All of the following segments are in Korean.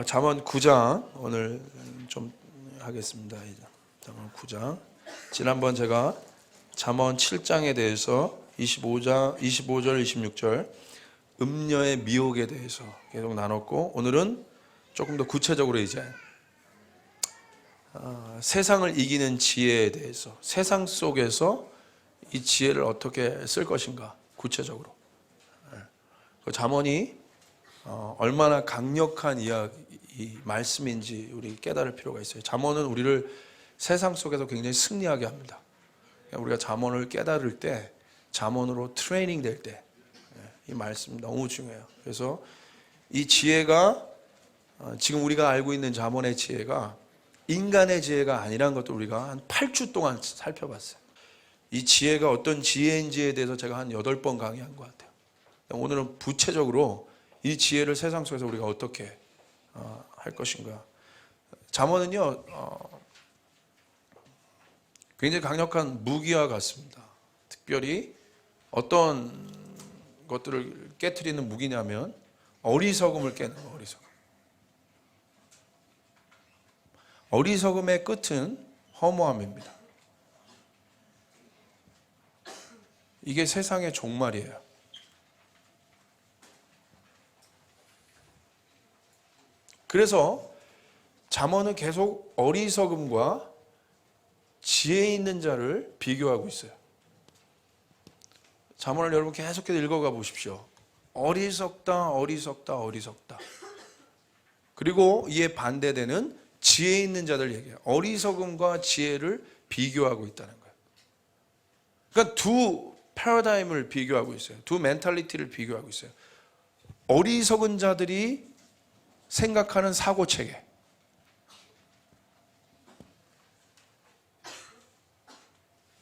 잠언 9장 오늘 좀 하겠습니다. 잠언 9장. 지난번 제가 잠언 7장에 대해서 25절, 26절 음녀의 미혹에 대해서 계속 나눴고, 오늘은 조금 더 구체적으로 이제 세상을 이기는 지혜에 대해서, 세상 속에서 이 지혜를 어떻게 쓸 것인가 구체적으로. 그 잠언이 얼마나 강력한 이야기, 말씀인지 우리 깨달을 필요가 있어요. 잠언은 우리를 세상 속에서 굉장히 승리하게 합니다. 우리가 잠언을 깨달을 때, 잠언으로 트레이닝 될 때, 이 말씀 너무 중요해요. 그래서 이 지혜가 지금 우리가 알고 있는 잠언의 지혜가 인간의 지혜가 아니라는 것도 우리가 한 8주 동안 살펴봤어요. 이 지혜가 어떤 지혜인지에 대해서 제가 한 8번 강의한 것 같아요. 오늘은 구체적으로 이 지혜를 세상 속에서 우리가 어떻게 할 것인가. 잠언은요, 굉장히 강력한 무기와 같습니다. 특별히 어떤 것들을 깨트리는 무기냐면 어리석음을 깨는 거. 어리석음의 끝은 허무함입니다. 이게 세상의 종말이에요. 그래서 잠언은 계속 어리석음과 지혜 있는 자를 비교하고 있어요. 잠언을 여러분 계속해서 읽어가 보십시오. 어리석다, 어리석다, 어리석다. 그리고 이에 반대되는 지혜 있는 자들 얘기해요. 어리석음과 지혜를 비교하고 있다는 거예요. 그러니까 두 패러다임을 비교하고 있어요. 두 멘탈리티를 비교하고 있어요. 어리석은 자들이 생각하는 사고체계,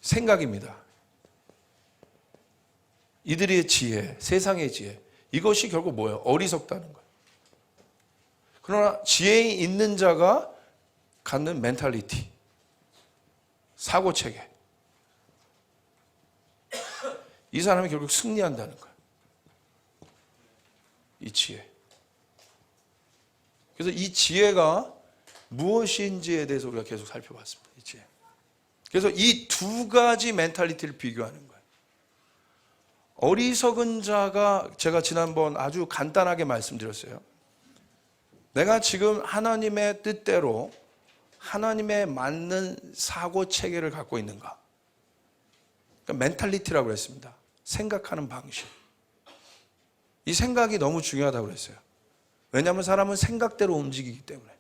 생각입니다. 이들의 지혜, 세상의 지혜, 이것이 결국 뭐예요? 어리석다는 거예요. 그러나 지혜 있는 자가 갖는 멘탈리티, 사고체계, 이 사람이 결국 승리한다는 거예요. 이 지혜. 그래서 이 지혜가 무엇인지에 대해서 우리가 계속 살펴봤습니다. 이 지혜. 그래서 이 두 가지 멘탈리티를 비교하는 거예요. 어리석은 자가, 제가 지난번 아주 간단하게 말씀드렸어요. 내가 지금 하나님의 뜻대로 하나님에 맞는 사고 체계를 갖고 있는가? 그러니까 멘탈리티라고 그랬습니다. 생각하는 방식. 이 생각이 너무 중요하다고 그랬어요. 왜냐하면 사람은 생각대로 움직이기 때문에.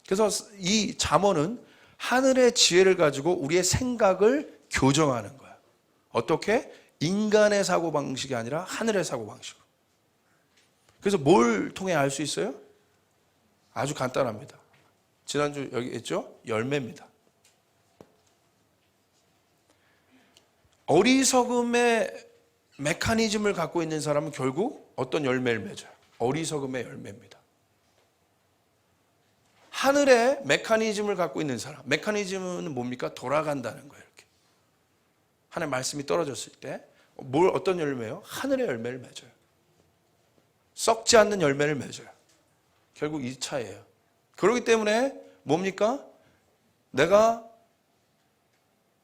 그래서 이 잠언은 하늘의 지혜를 가지고 우리의 생각을 교정하는 거예요. 어떻게? 인간의 사고방식이 아니라 하늘의 사고방식으로. 그래서 뭘 통해 알 수 있어요? 아주 간단합니다. 지난주 여기 했죠? 열매입니다. 어리석음의 메커니즘을 갖고 있는 사람은 결국 어떤 열매를 맺어요? 어리석음의 열매입니다. 하늘의 메커니즘을 갖고 있는 사람, 메커니즘은 뭡니까? 돌아간다는 거예요. 이렇게 하나님의 말씀이 떨어졌을 때 어떤 열매요? 하늘의 열매를 맺어요. 썩지 않는 열매를 맺어요. 결국 이 차이예요. 그렇기 때문에 뭡니까? 내가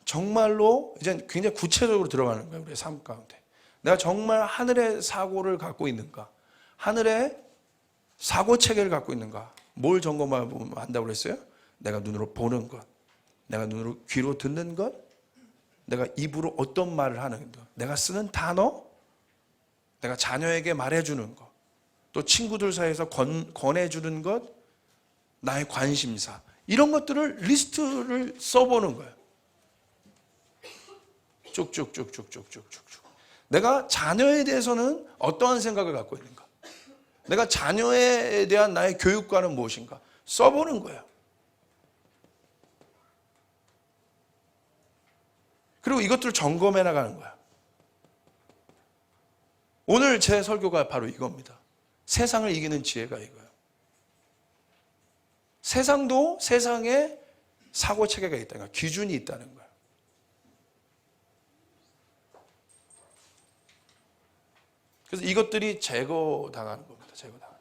정말로 이제 굉장히 구체적으로 들어가는 거예요. 우리의 삶 가운데. 내가 정말 하늘의 사고를 갖고 있는가? 하늘의 사고 체계를 갖고 있는가? 뭘 점검한다고 그랬어요? 내가 눈으로 보는 것, 내가 눈으로 귀로 듣는 것, 내가 입으로 어떤 말을 하는 것, 내가 쓰는 단어, 내가 자녀에게 말해주는 것, 또 친구들 사이에서 권해주는 것, 나의 관심사, 이런 것들을 리스트를 써보는 거예요. 쭉쭉쭉쭉쭉쭉쭉. 내가 자녀에 대해서는 어떠한 생각을 갖고 있는가? 내가 자녀에 대한 나의 교육관은 무엇인가? 써보는 거예요. 그리고 이것들을 점검해 나가는 거야. 오늘 제 설교가 바로 이겁니다. 세상을 이기는 지혜가 이거예요. 세상도 세상에 사고체계가 있다는 거야. 기준이 있다는 거야. 그래서 이것들이 제거당하는 겁니다. 제거당하는.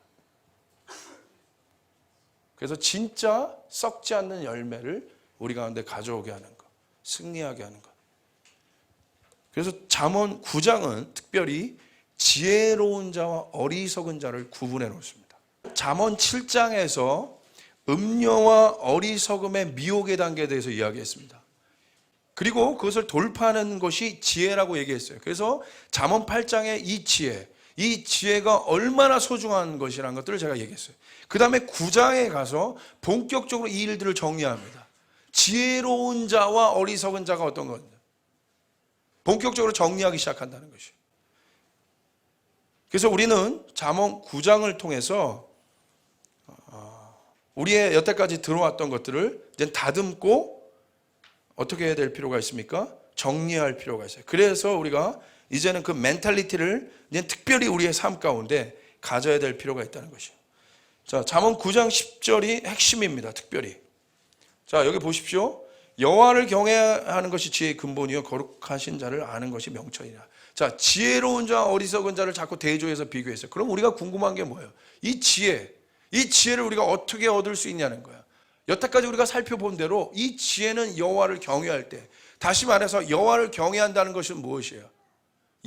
그래서 진짜 썩지 않는 열매를 우리 가운데 가져오게 하는 것, 승리하게 하는 것. 그래서 잠언 9장은 특별히 지혜로운 자와 어리석은 자를 구분해 놓습니다. 잠언 7장에서 음료와 어리석음의 미혹의 단계에 대해서 이야기했습니다. 그리고 그것을 돌파하는 것이 지혜라고 얘기했어요. 그래서 잠언 8장의 이 지혜가 얼마나 소중한 것이라는 것들을 제가 얘기했어요. 그 다음에 9장에 가서 본격적으로 이 일들을 정리합니다. 지혜로운 자와 어리석은 자가 어떤 건지 본격적으로 정리하기 시작한다는 것이에요. 그래서 우리는 잠언 9장을 통해서 우리의 여태까지 들어왔던 것들을 이제 다듬고 어떻게 해야 될 필요가 있습니까? 정리할 필요가 있어요. 그래서 우리가 이제는 그 멘탈리티를 이제 특별히 우리의 삶 가운데 가져야 될 필요가 있다는 것이에요. 자, 잠언 9장 10절이 핵심입니다. 특별히. 자, 여기 보십시오. 여호와를 경외하는 것이 지혜의 근본이요 거룩하신 자를 아는 것이 명철이라. 자, 지혜로운 자와 어리석은 자를 자꾸 대조해서 비교했어요. 그럼 우리가 궁금한 게 뭐예요? 이 지혜를 우리가 어떻게 얻을 수 있냐는 거야. 여태까지 우리가 살펴본 대로 이 지혜는 여호와를 경외할 때, 다시 말해서 여호와를 경외한다는 것은 무엇이에요?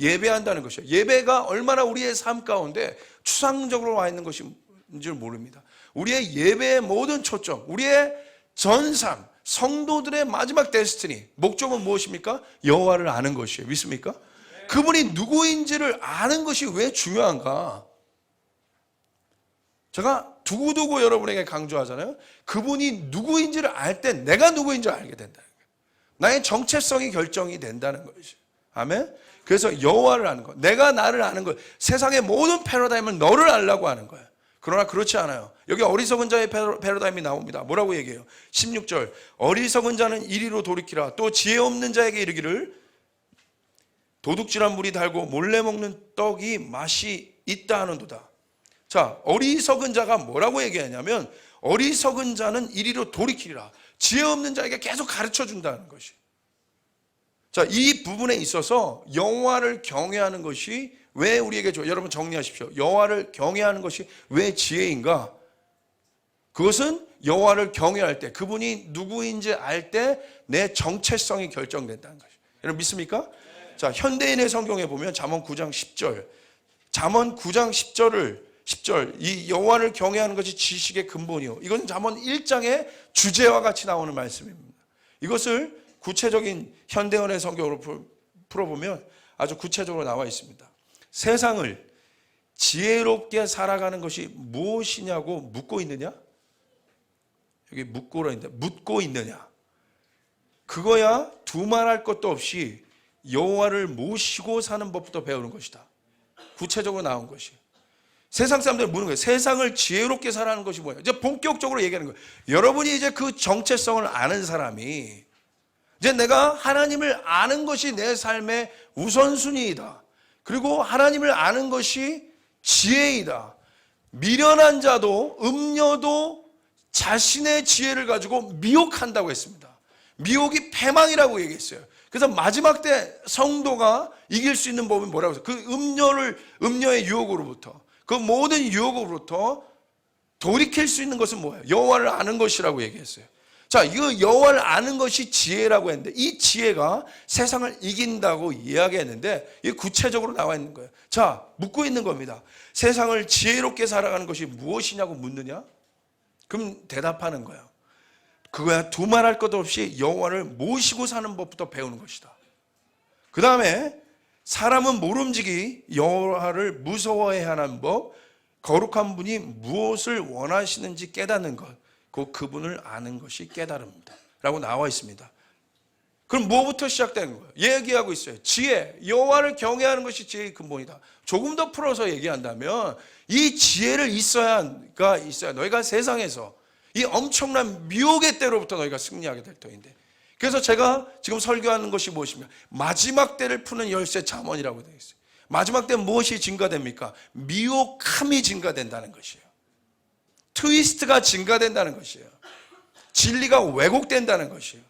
예배한다는 것이에요. 예배가 얼마나 우리의 삶 가운데 추상적으로 와 있는 것인지 모릅니다. 우리의 예배의 모든 초점, 우리의 전삶, 성도들의 마지막 데스티니, 목적은 무엇입니까? 여호와를 아는 것이에요. 믿습니까? 그분이 누구인지를 아는 것이 왜 중요한가? 제가 두고두고 여러분에게 강조하잖아요. 그분이 누구인지를 알 때 내가 누구인지 알게 된다는 거예요. 나의 정체성이 결정이 된다는 것이죠. 아멘? 그래서 여호와를 아는 것, 내가 나를 아는 것, 세상의 모든 패러다임은 너를 알라고 하는 거예요. 그러나 그렇지 않아요. 여기 어리석은 자의 패러다임이 나옵니다. 뭐라고 얘기해요? 16절, 어리석은 자는 이리로 돌이키라. 또 지혜 없는 자에게 이르기를 도둑질한 물이 달고 몰래 먹는 떡이 맛이 있다 하는도다. 자, 어리석은 자가 뭐라고 얘기하냐면 어리석은 자는 이리로 돌이키리라. 지혜 없는 자에게 계속 가르쳐 준다는 것이. 자, 이 부분에 있어서 여호와를 경외하는 것이 왜 우리에게 좋아요? 여러분 정리하십시오. 여호와를 경외하는 것이 왜 지혜인가? 그것은 여호와를 경외할 때, 그분이 누구인지 알 때 내 정체성이 결정된다는 것이에요. 여러분 믿습니까? 자, 현대인의 성경에 보면 잠언 9장 10절, 잠언 9장 10절, 이 여호와를 경외하는 것이 지식의 근본이요. 이것은 잠언 1장의 주제와 같이 나오는 말씀입니다. 이것을 구체적인 현대인의 성경으로 풀어보면 아주 구체적으로 나와 있습니다. 세상을 지혜롭게 살아가는 것이 무엇이냐고 묻고 있느냐? 여기 묻고 있느냐? 그거야 두말할 것도 없이 여호와를 모시고 사는 법부터 배우는 것이다. 구체적으로 나온 것이. 세상 사람들이 묻는 거예요. 세상을 지혜롭게 살아가는 것이 뭐예요? 이제 본격적으로 얘기하는 거예요. 여러분이 이제 그 정체성을 아는 사람이, 이제 내가 하나님을 아는 것이 내 삶의 우선순위이다. 그리고 하나님을 아는 것이 지혜이다. 미련한 자도 음녀도 자신의 지혜를 가지고 미혹한다고 했습니다. 미혹이 패망이라고 얘기했어요. 그래서 마지막 때 성도가 이길 수 있는 법은 뭐라고 했어요? 그 음녀의 유혹으로부터, 그 모든 유혹으로부터 돌이킬 수 있는 것은 뭐예요? 여호와를 아는 것이라고 얘기했어요. 자, 이거 여호와를 아는 것이 지혜라고 했는데, 이 지혜가 세상을 이긴다고 이야기했는데 이게 구체적으로 나와 있는 거예요. 자, 묻고 있는 겁니다. 세상을 지혜롭게 살아가는 것이 무엇이냐고 묻느냐? 그럼 대답하는 거예요. 그거야 두말할 것 없이 여호와를 모시고 사는 법부터 배우는 것이다. 그 다음에 사람은 모름지기 여호와를 무서워해야 하는 법, 거룩한 분이 무엇을 원하시는지 깨닫는 것, 그분을 아는 것이 깨달음입니다 라고 나와 있습니다. 그럼 뭐부터 시작되는 거예요? 얘기하고 있어요. 지혜, 여호와를 경외하는 것이 지혜의 근본이다. 조금 더 풀어서 얘기한다면 이 지혜를 있어야 너희가 세상에서 이 엄청난 미혹의 때로부터 너희가 승리하게 될 터인데, 그래서 제가 지금 설교하는 것이 무엇이냐, 마지막 때를 푸는 열쇠 잠언이라고 되어 있어요. 마지막 때 무엇이 증가됩니까? 미혹함이 증가된다는 것이에요. 트위스트가 증가된다는 것이에요. 진리가 왜곡된다는 것이에요.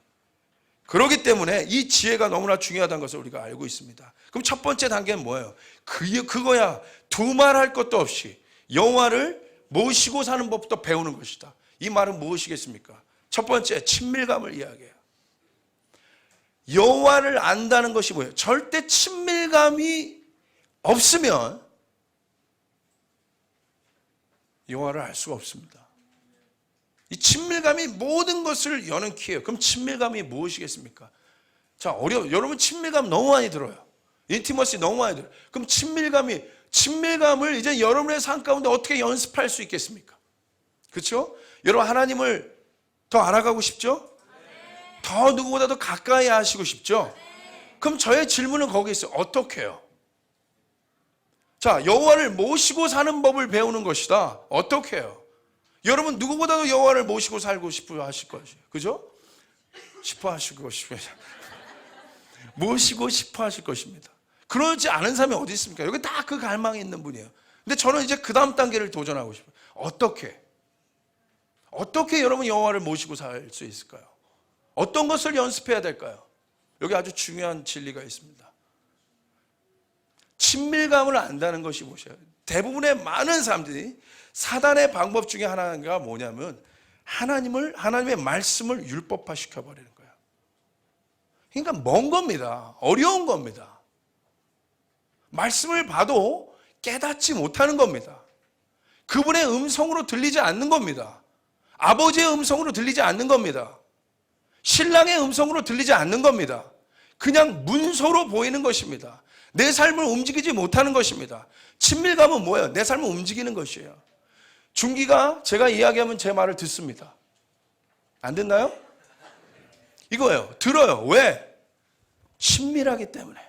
그렇기 때문에 이 지혜가 너무나 중요하다는 것을 우리가 알고 있습니다. 그럼 첫 번째 단계는 뭐예요? 그거야 두말할 것도 없이 여호와를 모시고 사는 법부터 배우는 것이다. 이 말은 무엇이겠습니까? 첫 번째, 친밀감을 이야기해요. 여호와를 안다는 것이 뭐예요? 절대 친밀감이 없으면 여호와를 알 수가 없습니다. 이 친밀감이 모든 것을 여는 키예요. 그럼 친밀감이 무엇이겠습니까? 자, 여러분 친밀감 너무 많이 들어요. 인티머시 너무 많이 들어요. 그럼 친밀감을 이제 여러분의 삶 가운데 어떻게 연습할 수 있겠습니까? 그렇죠? 여러분 하나님을 더 알아가고 싶죠? 더 누구보다도 가까이 하시고 싶죠? 그럼 저의 질문은 거기 있어요. 어떻게 해요? 자, 여호와를 모시고 사는 법을 배우는 것이다. 어떻게 해요? 여러분 누구보다도 여호와를 모시고 살고 싶어 하실 것이에요. 그죠? 모시고 싶어 하실 것입니다. 그러지 않은 사람이 어디 있습니까? 여기 다 그 갈망이 있는 분이에요. 근데 저는 이제 그 다음 단계를 도전하고 싶어요. 어떻게 여러분 여호와를 모시고 살 수 있을까요? 어떤 것을 연습해야 될까요? 여기 아주 중요한 진리가 있습니다. 친밀감을 안다는 것이 무엇이에요? 대부분의 많은 사람들이 사단의 방법 중에 하나가 뭐냐면 하나님의 말씀을 율법화 시켜버리는 거예요. 그러니까 먼 겁니다. 어려운 겁니다. 말씀을 봐도 깨닫지 못하는 겁니다. 그분의 음성으로 들리지 않는 겁니다. 아버지의 음성으로 들리지 않는 겁니다. 신랑의 음성으로 들리지 않는 겁니다. 그냥 문서로 보이는 것입니다. 내 삶을 움직이지 못하는 것입니다. 친밀감은 뭐예요? 내 삶을 움직이는 것이에요. 중기가 제가 이야기하면 제 말을 듣습니다. 안 듣나요? 이거예요. 들어요. 왜? 친밀하기 때문에.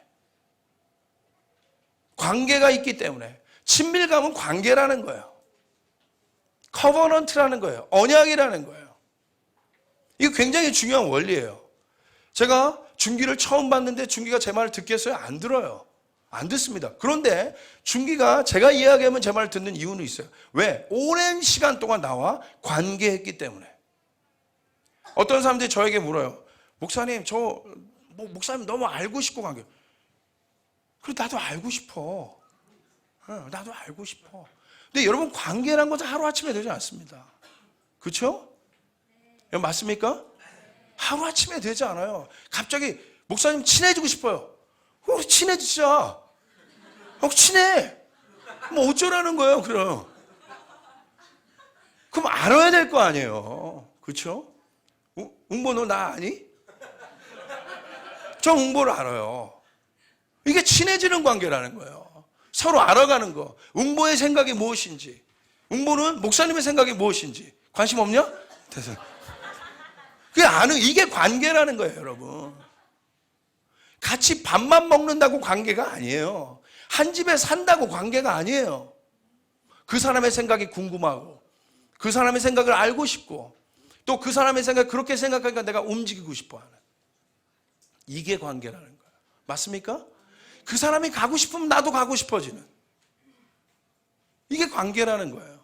관계가 있기 때문에. 친밀감은 관계라는 거예요. 커버넌트라는 거예요. 언약이라는 거예요. 이거 굉장히 중요한 원리예요. 제가 중기를 처음 봤는데 중기가 제 말을 듣겠어요? 안 들어요. 안 듣습니다. 그런데 중기가 제가 이야기하면 제 말을 듣는 이유는 있어요. 왜? 오랜 시간 동안 나와 관계했기 때문에. 어떤 사람들이 저에게 물어요. 목사님, 목사님 너무 알고 싶고 관계. 그래, 나도 알고 싶어. 나도 알고 싶어. 근데 여러분, 관계란 것은 하루아침에 되지 않습니다. 그렇죠? 맞습니까? 하루아침에 되지 않아요. 갑자기 목사님 친해지고 싶어요. 우리 친해지자. 친해. 뭐 어쩌라는 거예요, 그럼. 그럼 알아야 될 거 아니에요. 그렇죠? 웅보 너 나 아니? 저 웅보를 알아요. 이게 친해지는 관계라는 거예요. 서로 알아가는 거. 웅보의 생각이 무엇인지, 웅보는 목사님의 생각이 무엇인지 관심 없냐? 됐어요. 이게 관계라는 거예요, 여러분. 같이 밥만 먹는다고 관계가 아니에요. 한 집에 산다고 관계가 아니에요. 그 사람의 생각이 궁금하고, 그 사람의 생각을 알고 싶고, 또 그 사람의 생각 그렇게 생각하니까 내가 움직이고 싶어 하는. 이게 관계라는 거예요. 맞습니까? 그 사람이 가고 싶으면 나도 가고 싶어지는. 이게 관계라는 거예요.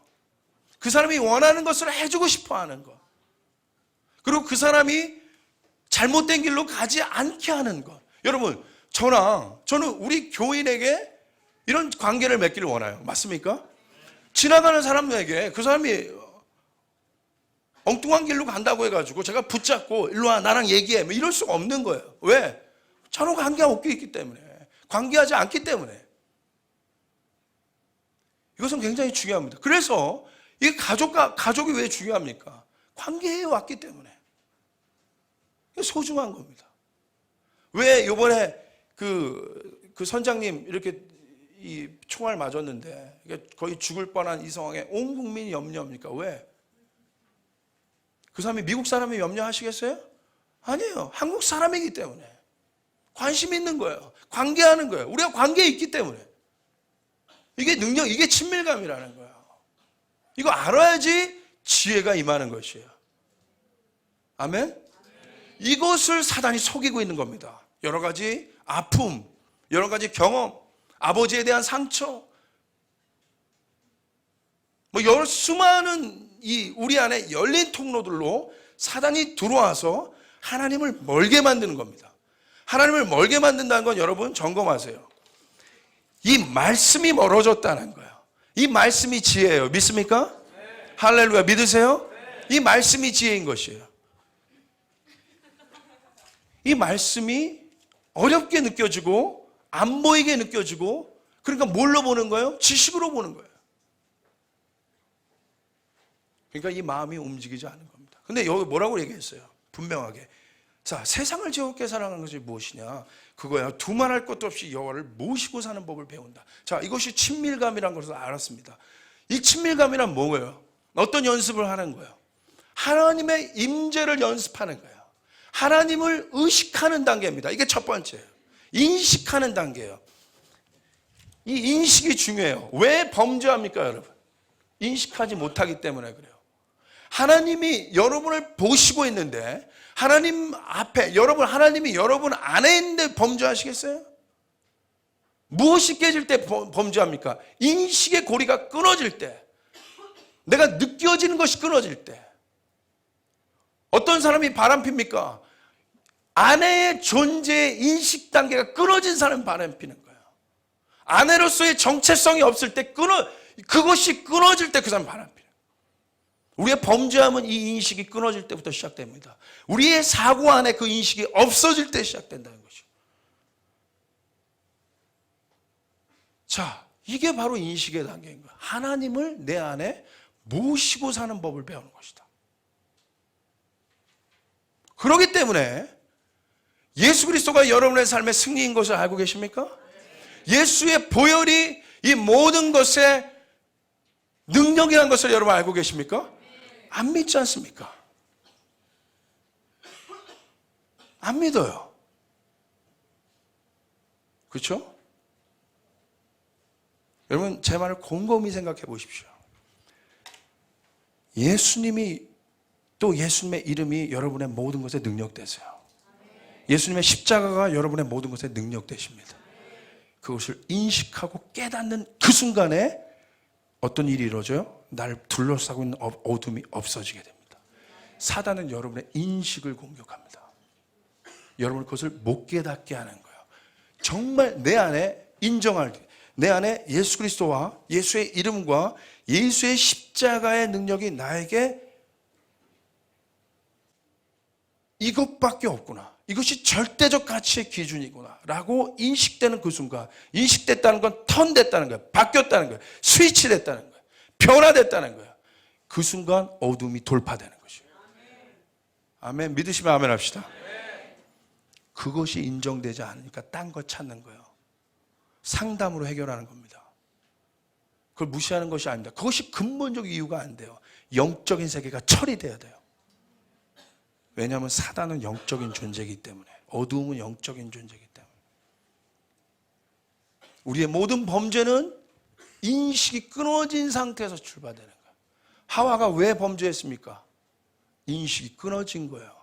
그 사람이 원하는 것을 해주고 싶어 하는 것. 그리고 그 사람이 잘못된 길로 가지 않게 하는 것. 여러분, 저는 우리 교인에게 이런 관계를 맺기를 원해요. 맞습니까? 지나가는 사람에게 그 사람이 엉뚱한 길로 간다고 해가지고 제가 붙잡고 일로 와 나랑 얘기해 뭐 이럴 수가 없는 거예요. 왜? 저는 관계가 없기 있기 때문에. 관계하지 않기 때문에. 이것은 굉장히 중요합니다. 그래서 이 가족이 왜 중요합니까? 관계해 왔기 때문에. 이게 소중한 겁니다. 왜 이번에 그 선장님 이렇게 이 총알 맞았는데 거의 죽을 뻔한 이 상황에 온 국민이 염려합니까? 왜? 그 사람이 미국 사람이 염려하시겠어요? 아니에요. 한국 사람이기 때문에. 관심 있는 거예요. 관계하는 거예요. 우리가 관계에 있기 때문에. 이게 능력, 이게 친밀감이라는 거예요. 이거 알아야지 지혜가 임하는 것이에요. 아멘? 이것을 사단이 속이고 있는 겁니다. 여러 가지 아픔, 여러 가지 경험, 아버지에 대한 상처, 여러 수많은 우리 안에 열린 통로들로 사단이 들어와서 하나님을 멀게 만드는 겁니다. 하나님을 멀게 만든다는 건 여러분 점검하세요. 이 말씀이 멀어졌다는 거예요. 이 말씀이 지혜예요. 믿습니까? 할렐루야. 믿으세요? 이 말씀이 지혜인 것이에요. 이 말씀이 어렵게 느껴지고 안 보이게 느껴지고, 그러니까 뭘로 보는 거예요? 지식으로 보는 거예요. 그러니까 이 마음이 움직이지 않는 겁니다. 근데 여기 뭐라고 얘기했어요? 분명하게. 자, 세상을 즐겁게 사랑하는 것이 무엇이냐? 그거야. 두말할 것도 없이 여호와를 모시고 사는 법을 배운다. 자, 이것이 친밀감이라는 것을 알았습니다. 이 친밀감이란 뭐예요? 어떤 연습을 하는 거예요? 하나님의 임재를 연습하는 거예요. 하나님을 의식하는 단계입니다. 이게 첫 번째예요. 인식하는 단계예요. 이 인식이 중요해요. 왜 범죄합니까, 여러분? 인식하지 못하기 때문에 그래요. 하나님이 여러분을 보시고 있는데, 하나님 앞에 하나님이 여러분 안에 있는데 범죄하시겠어요? 무엇이 깨질 때 범죄합니까? 인식의 고리가 끊어질 때, 내가 느껴지는 것이 끊어질 때. 어떤 사람이 바람핍니까? 아내의 존재의 인식 단계가 끊어진 사람이 바람피는 거예요. 아내로서의 정체성이 없을 때 그것이 끊어질 때 그 사람이 바람피는 거예요. 우리의 범죄함은 이 인식이 끊어질 때부터 시작됩니다. 우리의 사고 안에 그 인식이 없어질 때 시작된다는 것이죠. 자, 이게 바로 인식의 단계인 거예요. 하나님을 내 안에 모시고 사는 법을 배우는 것이다. 그렇기 때문에 예수 그리스도가 여러분의 삶의 승리인 것을 알고 계십니까? 예수의 보혈이 이 모든 것의 능력이라는 것을 여러분 알고 계십니까? 안 믿지 않습니까? 안 믿어요. 그렇죠? 여러분, 제 말을 곰곰이 생각해 보십시오. 예수님이, 또 예수님의 이름이 여러분의 모든 것에 능력되세요. 예수님의 십자가가 여러분의 모든 것에 능력되십니다. 그것을 인식하고 깨닫는 그 순간에 어떤 일이 이루어져요? 날 둘러싸고 있는 어둠이 없어지게 됩니다. 사단은 여러분의 인식을 공격합니다. 여러분을 그것을 못 깨닫게 하는 거예요. 정말 내 안에 내 안에 예수 그리스도와 예수의 이름과 예수의 십자가의 능력이 나에게 이것밖에 없구나, 이것이 절대적 가치의 기준이구나 라고 인식되는 그 순간, 인식됐다는 건 턴됐다는 거예요. 바뀌었다는 거예요. 스위치됐다는 거예요. 변화됐다는 거예요. 그 순간 어둠이 돌파되는 것이에요. 아멘. 믿으시면 아멘 합시다. 그것이 인정되지 않으니까 딴 거 찾는 거예요. 상담으로 해결하는 겁니다. 그걸 무시하는 것이 아닙니다. 그것이 근본적 이유가 안 돼요. 영적인 세계가 처리돼야 돼요. 왜냐하면 사단은 영적인 존재이기 때문에, 어두움은 영적인 존재이기 때문에. 우리의 모든 범죄는 인식이 끊어진 상태에서 출발되는 거예요. 하와가 왜 범죄했습니까? 인식이 끊어진 거예요.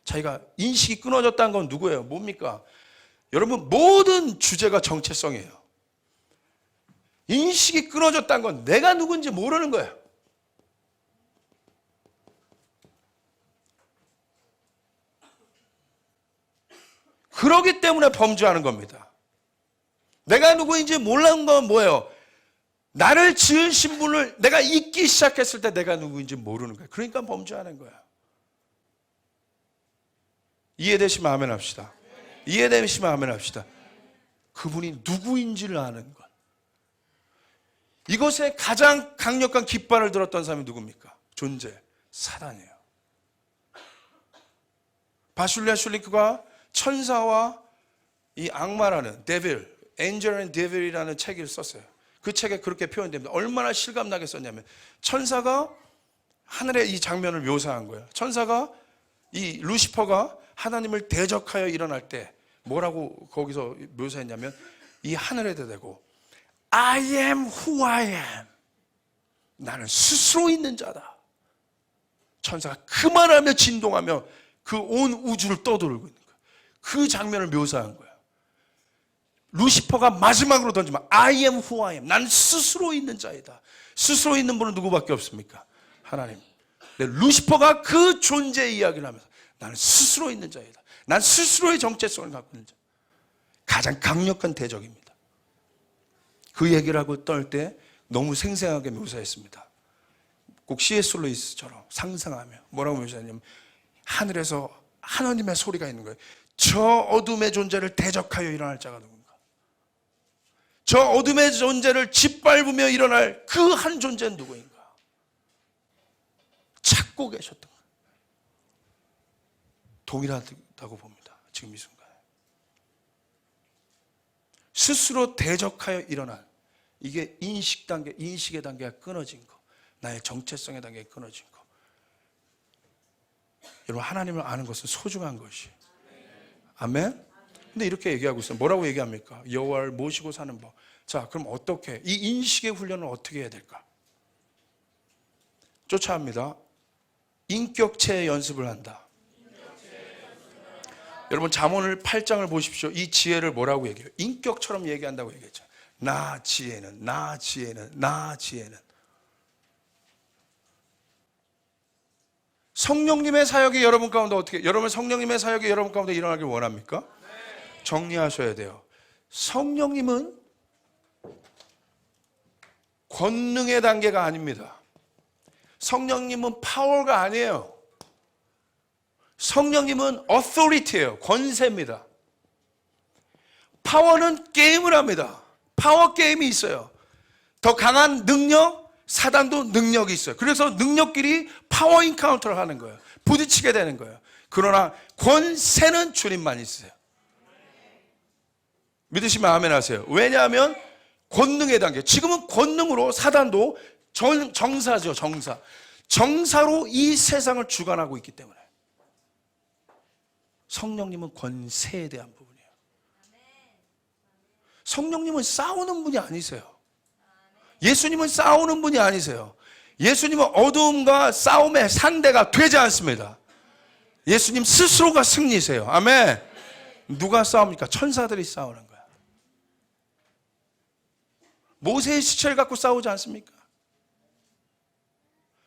자기가 인식이 끊어졌다는 건 누구예요? 뭡니까? 여러분, 모든 주제가 정체성이에요. 인식이 끊어졌다는 건 내가 누군지 모르는 거예요. 그러기 때문에 범죄하는 겁니다. 내가 누구인지 몰라는 건 뭐예요? 나를 지으신 분을 내가 잊기 시작했을 때 내가 누구인지 모르는 거예요. 그러니까 범죄하는 거예요. 이해되시면 아멘 합시다. 이해되시면 아멘 합시다. 그분이 누구인지를 아는 것. 이것에 가장 강력한 깃발을 들었던 사람이 누굽니까? 존재, 사단이에요. 바슐리아 슐리크가 천사와 이 악마라는 데빌, 엔젤 앤 데빌이라는 책을 썼어요. 그 책에 그렇게 표현됩니다. 얼마나 실감나게 썼냐면, 천사가 하늘의 이 장면을 묘사한 거예요. 천사가, 이 루시퍼가 하나님을 대적하여 일어날 때 뭐라고 거기서 묘사했냐면, 이 하늘에다 대고 I am who I am, 나는 스스로 있는 자다. 천사가 그 말하며 진동하며 그 온 우주를 떠돌고 있는 거예요. 그 장면을 묘사한 거예요. 루시퍼가 마지막으로 던지면 I am who I am, 나는 스스로 있는 자이다. 스스로 있는 분은 누구밖에 없습니까? 하나님. 근데 루시퍼가 그 존재의 이야기를 하면서 나는 스스로 있는 자이다, 난 스스로의 정체성을 갖고 있는 자. 가장 강력한 대적입니다. 그 얘기를 하고 떨 때 너무 생생하게 묘사했습니다. 꼭 C.S. 루이스처럼 상상하며 뭐라고 표현하냐면 하늘에서 하나님의 소리가 있는 거예요. 저 어둠의 존재를 대적하여 일어날 자가 누군가? 저 어둠의 존재를 짓밟으며 일어날 그 한 존재는 누구인가? 찾고 계셨던 거예요. 동일하다고 봅니다. 지금 이 순간에. 스스로 대적하여 일어날, 이게 인식 단계, 인식의 단계가 끊어진 거, 나의 정체성의 단계가 끊어진 거. 여러분, 하나님을 아는 것은 소중한 것이. 아멘? 근데 이렇게 얘기하고 있어요. 뭐라고 얘기합니까? 여호와를 모시고 사는 법. 자, 그럼 어떻게, 이 인식의 훈련을 어떻게 해야 될까? 쫓아합니다. 인격체 연습을 한다. 여러분, 잠언을 8장을 보십시오. 이 지혜를 뭐라고 얘기해요? 인격처럼 얘기한다고 얘기했죠. 나 지혜는, 나 지혜는, 나 지혜는. 성령님의 사역이 여러분 가운데 어떻게, 여러분 성령님의 사역이 여러분 가운데 일어나길 원합니까? 정리하셔야 돼요. 성령님은 권능의 단계가 아닙니다. 성령님은 파워가 아니에요. 성령님은 authority예요. 권세입니다. 파워는 게임을 합니다. 파워 게임이 있어요. 더 강한 능력, 사단도 능력이 있어요. 그래서 능력끼리 파워 인카운터를 하는 거예요. 부딪히게 되는 거예요. 그러나 권세는 주님만 있어요. 믿으시면 아멘 하세요. 왜냐하면 권능의 단계, 지금은 권능으로 사단도 정사죠. 정사. 정사로 이 세상을 주관하고 있기 때문에 성령님은 권세에 대한 부분이에요. 성령님은 싸우는 분이 아니세요. 예수님은 싸우는 분이 아니세요. 예수님은 어두움과 싸움의 상대가 되지 않습니다. 예수님 스스로가 승리세요. 아멘. 누가 싸웁니까? 천사들이 싸우는 거야. 모세의 시체를 갖고 싸우지 않습니까?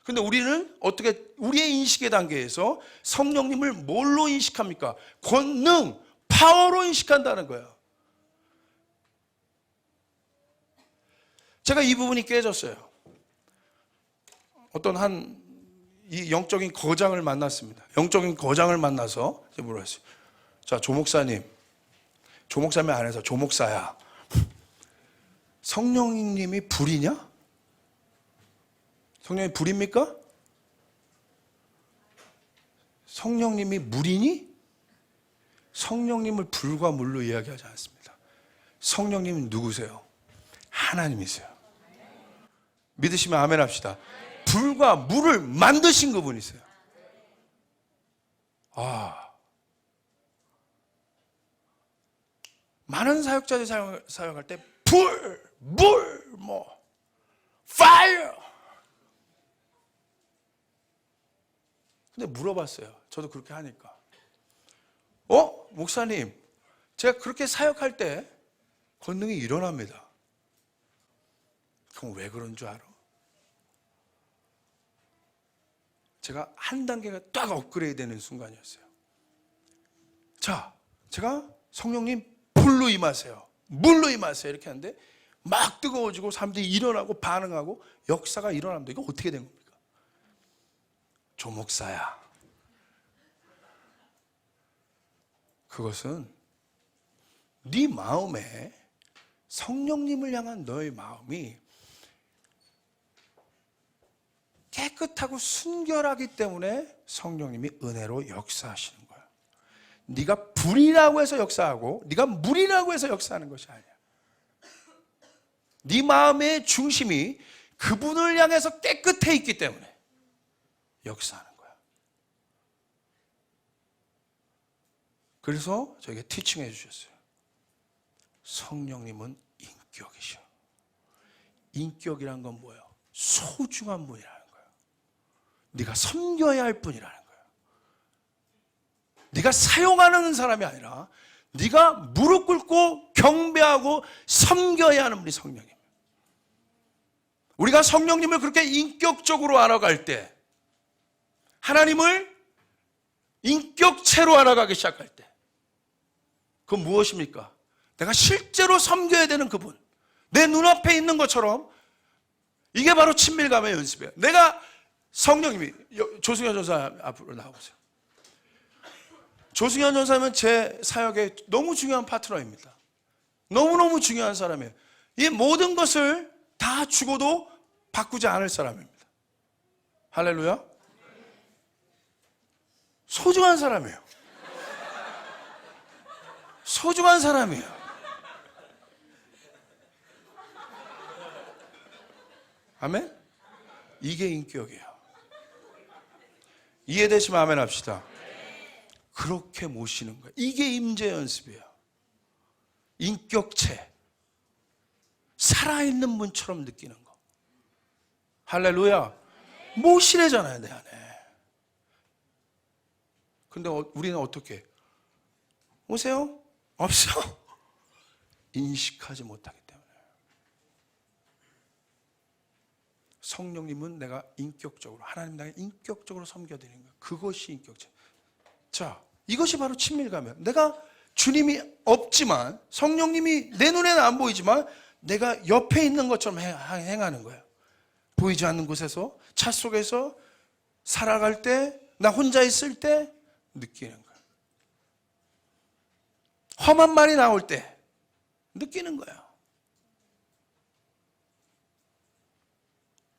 근데 우리는 어떻게, 우리의 인식의 단계에서 성령님을 뭘로 인식합니까? 권능, 파워로 인식한다는 거예요. 제가 이 부분이 깨졌어요. 어떤 이 영적인 거장을 만났습니다. 영적인 거장을 만나서 물어봤어요. 자, 조 목사님 안에서 조 목사야, 성령님이 불이냐? 성령이 불입니까? 성령님이 물이니? 성령님을 불과 물로 이야기하지 않습니다. 성령님은 누구세요? 하나님이세요. 믿으시면 아멘 합시다. 불과 물을 만드신 그분이세요. 많은 사역자들이 사역할 때 불, 물, fire. 근데 물어봤어요. 저도 그렇게 하니까. 목사님, 제가 그렇게 사역할 때 권능이 일어납니다. 그럼 왜 그런 줄 알아? 제가 한 단계가 딱 업그레이드 되는 순간이었어요. 자, 제가 성령님 불로 임하세요, 물로 임하세요 이렇게 하는데 막 뜨거워지고 사람들이 일어나고 반응하고 역사가 일어납니다. 이거 어떻게 된 겁니까? 조 목사야, 그것은 네 마음에 성령님을 향한 너의 마음이 깨끗하고 순결하기 때문에 성령님이 은혜로 역사하시는 거야. 네가 불이라고 해서 역사하고 네가 물이라고 해서 역사하는 것이 아니야. 네 마음의 중심이 그분을 향해서 깨끗해 있기 때문에 역사하는 거야. 그래서 저에게 티칭해 주셨어요. 성령님은 인격이셔. 인격이란 건 뭐예요? 소중한 분이라는 거예요. 네가 섬겨야 할 분이라는 거예요. 네가 사용하는 사람이 아니라 네가 무릎 꿇고 경배하고 섬겨야 하는 분이 성령입니다. 우리가 성령님을 그렇게 인격적으로 알아갈 때, 하나님을 인격체로 알아가기 시작할 때, 그건 무엇입니까? 내가 실제로 섬겨야 되는 그분, 내 눈앞에 있는 것처럼, 이게 바로 친밀감의 연습이에요. 내가 성령님이, 조승현 전사 앞으로 나와보세요. 조승현 전사님은 제 사역의 너무 중요한 파트너입니다. 너무너무 중요한 사람이에요. 이 모든 것을 다 주고도 바꾸지 않을 사람입니다. 할렐루야. 소중한 사람이에요. 소중한 사람이에요. 아멘? 이게 인격이에요. 이해되시면 아멘 합시다. 그렇게 모시는 거예요. 이게 임재 연습이에요. 인격체. 살아있는 분처럼 느끼는 거. 할렐루야. 모시래잖아요, 내 안에. 근데 우리는 어떻게? 오세요? 없어. 인식하지 못하기 때문에. 성령님은 내가 인격적으로, 하나님 나를 인격적으로 섬겨드리는 거예요. 그것이 인격체. 자, 이것이 바로 친밀감이에요. 내가 주님이 없지만, 성령님이 내 눈에는 안 보이지만 내가 옆에 있는 것처럼 행하는 거예요. 보이지 않는 곳에서, 차 속에서 살아갈 때, 나 혼자 있을 때 느끼는 거예요. 험한 말이 나올 때 느끼는 거예요.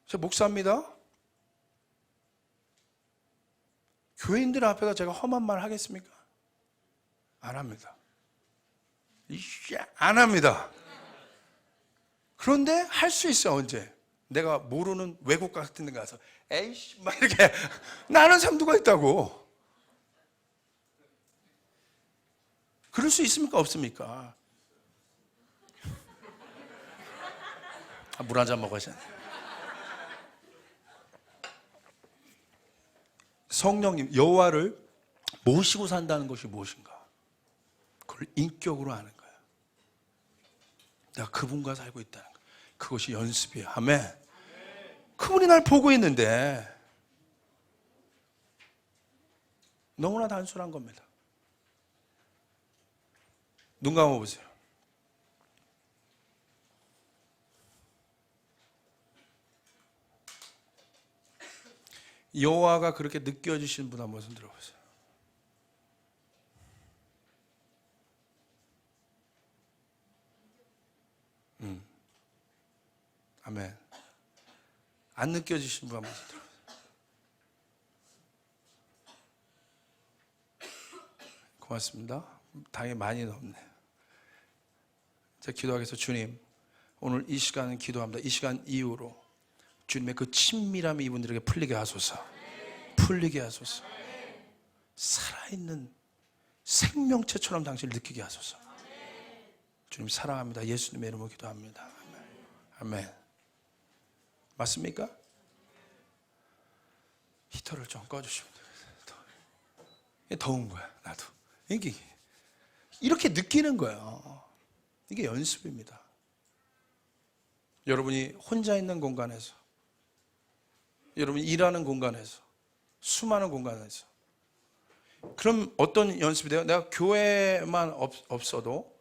제가 목사입니다. 교인들 앞에서 제가 험한 말 하겠습니까? 안 합니다. 안 합니다. 그런데 할 수 있어. 언제? 내가 모르는 외국 같은 데 가서 에이씨 막 이렇게 나는 삼두가 있다고. 그럴 수 있습니까? 없습니까? 물 한 잔 먹어야지. 성령님, 여호와를 모시고 산다는 것이 무엇인가? 그걸 인격으로 아는 거예요. 내가 그분과 살고 있다는 거. 그것이 연습이에요. 아멘. 그분이 날 보고 있는데 너무나 단순한 겁니다. 눈 감아보세요. 여호와가 그렇게 느껴지신 분 한번 손 들어보세요. 아멘. 안 느껴지신 분 한번 손 들어보세요. 고맙습니다. 당연히 많이는 없네요. 제가 기도하겠습니다. 주님, 오늘 이 시간은 기도합니다. 이 시간 이후로 주님의 그 친밀함이 이분들에게 풀리게 하소서. 풀리게 하소서. 살아있는 생명체처럼 당신을 느끼게 하소서. 주님 사랑합니다. 예수님의 이름으로 기도합니다. 아멘. 아멘. 맞습니까? 히터를 좀 꺼주시면 돼요. 더운 거야, 나도. 이게 이렇게 느끼는 거예요. 이게 연습입니다. 여러분이 혼자 있는 공간에서, 여러분이 일하는 공간에서, 수많은 공간에서, 그럼 어떤 연습이 돼요? 내가 교회만 없어도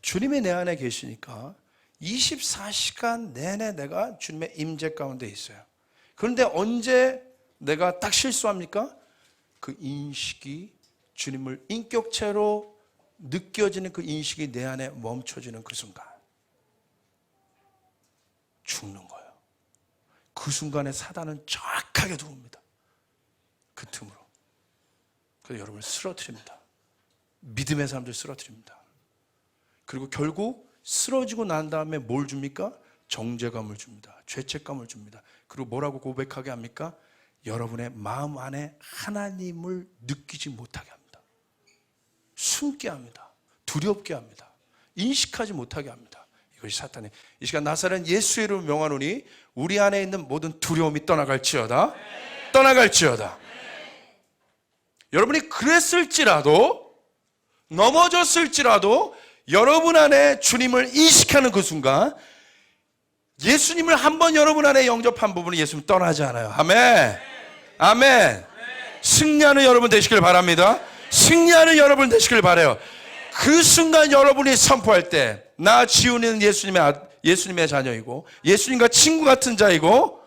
주님이 내 안에 계시니까 24시간 내내 내가 주님의 임재 가운데 있어요. 그런데 언제 내가 딱 실수합니까? 그 인식이, 주님을 인격체로 느껴지는 그 인식이 내 안에 멈춰지는 그 순간 죽는 거예요. 그 순간에 사단은 정확하게 들어옵니다. 그 틈으로. 그래서 여러분을 쓰러뜨립니다. 믿음의 사람들 쓰러뜨립니다. 그리고 결국 쓰러지고 난 다음에 뭘 줍니까? 정죄감을 줍니다. 죄책감을 줍니다. 그리고 뭐라고 고백하게 합니까? 여러분의 마음 안에 하나님을 느끼지 못하게 합니다. 숨게 합니다. 두렵게 합니다. 인식하지 못하게 합니다. 이것이 사탄의, 이 시간 나사렛 예수의 이름으로 명하노니 우리 안에 있는 모든 두려움이 떠나갈지어다. 떠나갈지어다. 여러분이 그랬을지라도, 넘어졌을지라도 여러분 안에 주님을 인식하는 그 순간, 예수님을 한번 여러분 안에 영접한 부분은 예수님 떠나지 않아요. 아멘. 아멘. 승리하는 여러분 되시길 바랍니다. 승리하는 여러분 되시길 바라요. 그 순간 여러분이 선포할 때, 나 지훈이는 예수님의 자녀이고 예수님과 친구 같은 자이고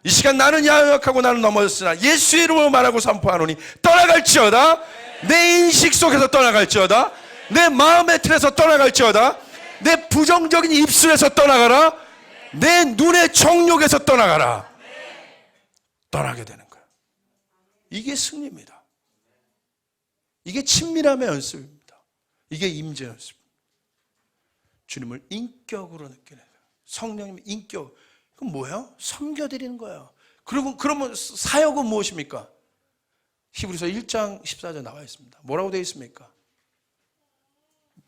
이 시간 나는 양약하고 나는 넘어졌으나 예수의 이름으로 말하고 선포하노니 떠나갈지어다. 내 인식 속에서 떠나갈지어다. 내 마음의 틀에서 떠나갈지어다. 내 부정적인 입술에서 떠나가라. 내 눈의 정욕에서 떠나가라. 떠나게 되는 거예요. 이게 승리입니다. 이게 친밀함의 연습입니다. 이게 임재 연습입니다. 주님을 인격으로 느끼는 거예요. 성령님 인격. 그럼 뭐예요? 섬겨드리는 거예요. 그러면 사역은 무엇입니까? 히브리서 1장 14절 나와 있습니다. 뭐라고 되어 있습니까?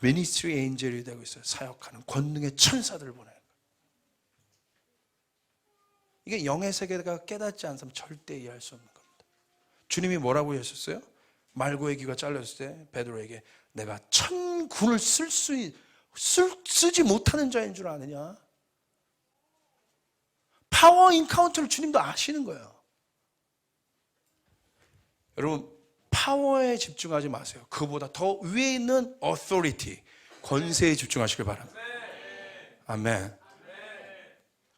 미니스트리 엔젤이 되고 있어요. 사역하는 권능의 천사들을 보내는 거예요. 이게 영의 세계가 깨닫지 않으면 절대 이해할 수 없는 겁니다. 주님이 뭐라고 하셨어요? 말고의 귀가 잘렸을 때 베드로에게 내가 천군을 쓰지 못하는 자인 줄 아느냐? 파워 인카운터를 주님도 아시는 거예요. 여러분 파워에 집중하지 마세요. 그보다 더 위에 있는 authority, 권세에 집중하시길 바랍니다. 아멘.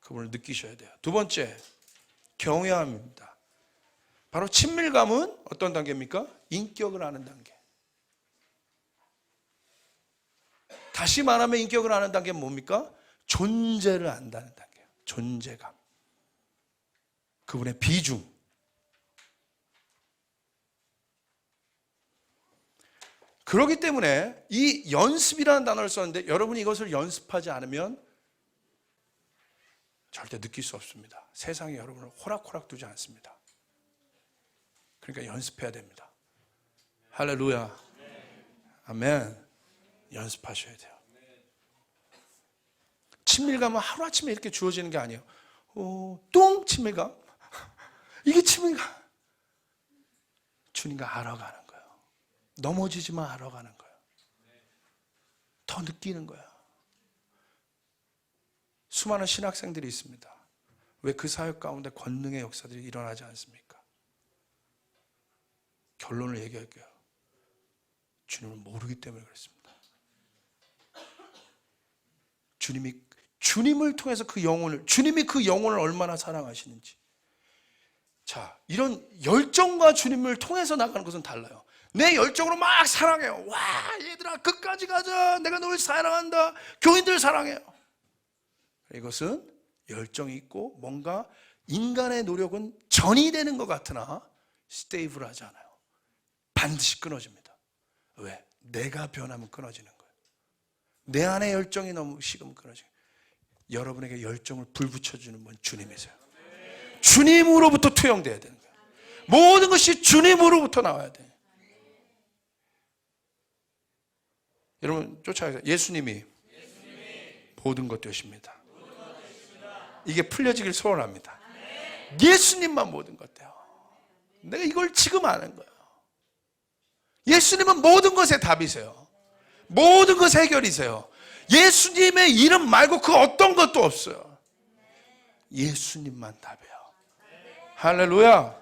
그분을 느끼셔야 돼요. 두 번째, 경외함입니다. 바로 친밀감은 어떤 단계입니까? 인격을 아는 단계. 다시 말하면 인격을 아는 단계는 뭡니까? 존재를 안다는 단계예요. 존재감. 그분의 비중. 그렇기 때문에 이 연습이라는 단어를 썼는데 여러분이 이것을 연습하지 않으면 절대 느낄 수 없습니다. 세상이 여러분을 호락호락 두지 않습니다. 그러니까 연습해야 됩니다. 할렐루야. 아멘. 연습하셔야 돼요. 친밀감은 하루아침에 이렇게 주어지는 게 아니에요. 뚱 친밀감. 이게 친밀감. 주님과 알아가는 거예요. 넘어지지만 알아가는 거예요. 더 느끼는 거예요. 수많은 신학생들이 있습니다. 왜 그 사역 가운데 권능의 역사들이 일어나지 않습니까? 결론을 얘기할게요. 주님을 모르기 때문에 그렇습니다. 주님을 통해서 주님이 그 영혼을 얼마나 사랑하시는지. 자, 이런 열정과 주님을 통해서 나가는 것은 달라요. 내 열정으로 막 사랑해요. 와, 얘들아 끝까지 가자. 내가 널 사랑한다. 교인들 사랑해요. 이것은 열정이 있고 뭔가 인간의 노력은 전이 되는 것 같으나 스테이블하지 않아요. 반드시 끊어집니다. 왜? 내가 변하면 끊어지는 거예요. 내 안에 열정이 너무 식으면 끊어지는 거예요. 여러분에게 열정을 불붙여주는 분 주님이세요. 주님으로부터 투영돼야 되는 거예요. 모든 것이 주님으로부터 나와야 돼요. 여러분 쫓아가세요. 예수님이 모든 것 되십니다. 이게 풀려지길 소원합니다. 예수님만 모든 것 돼요. 내가 이걸 지금 아는 거예요. 예수님은 모든 것의 답이세요. 모든 것의 해결이세요. 예수님의 이름 말고 그 어떤 것도 없어요. 예수님만 답이에요. 할렐루야.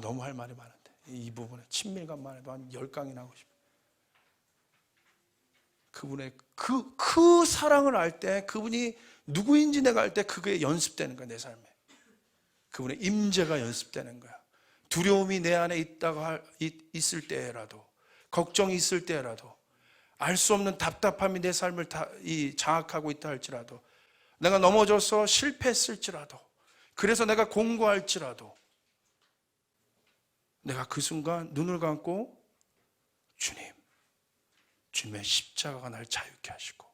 너무 할 말이 많은데 이 부분에 친밀감만 해도 한 10강이나 하고 싶어요. 그분의 그 사랑을 알 때, 그분이 누구인지 내가 알 때 그게 연습되는 거야, 내 삶에. 그분의 임재가 연습되는 거야. 두려움이 내 안에 있을 때라도, 걱정이 있을 때라도, 알 수 없는 답답함이 내 삶을 장악하고 있다 할지라도, 내가 넘어져서 실패했을지라도, 그래서 내가 공고할지라도, 내가 그 순간 눈을 감고 주님의 십자가가 나를 자유케 하시고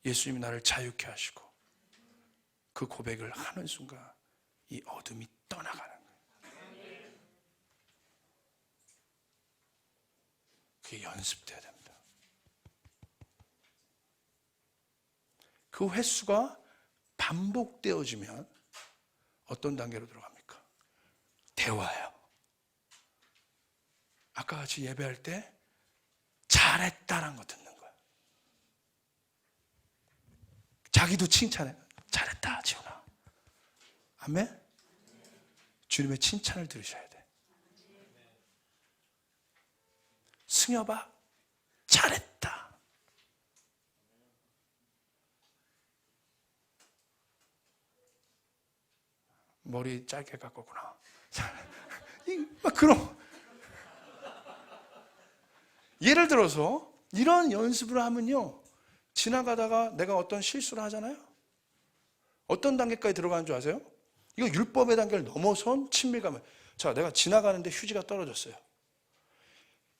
예수님이 나를 자유케 하시고 그 고백을 하는 순간 이 어둠이 떠나가는 거예요. 그게 연습돼야 됩니다. 그 횟수가 반복되어지면 어떤 단계로 들어갑니까? 대화예요. 아까 같이 예배할 때 잘했다라는 거 듣는 거예요. 자기도 칭찬해. 잘했다, 지훈아. 아멘? 주님의 칭찬을 들으셔야 돼. 승엽아, 잘했다. 머리 짧게 깎았구나. 막 그런. 예를 들어서 이런 연습을 하면요, 지나가다가 내가 어떤 실수를 하잖아요. 어떤 단계까지 들어가는 줄 아세요? 이거 율법의 단계를 넘어선 친밀감을. 자, 내가 지나가는데 휴지가 떨어졌어요.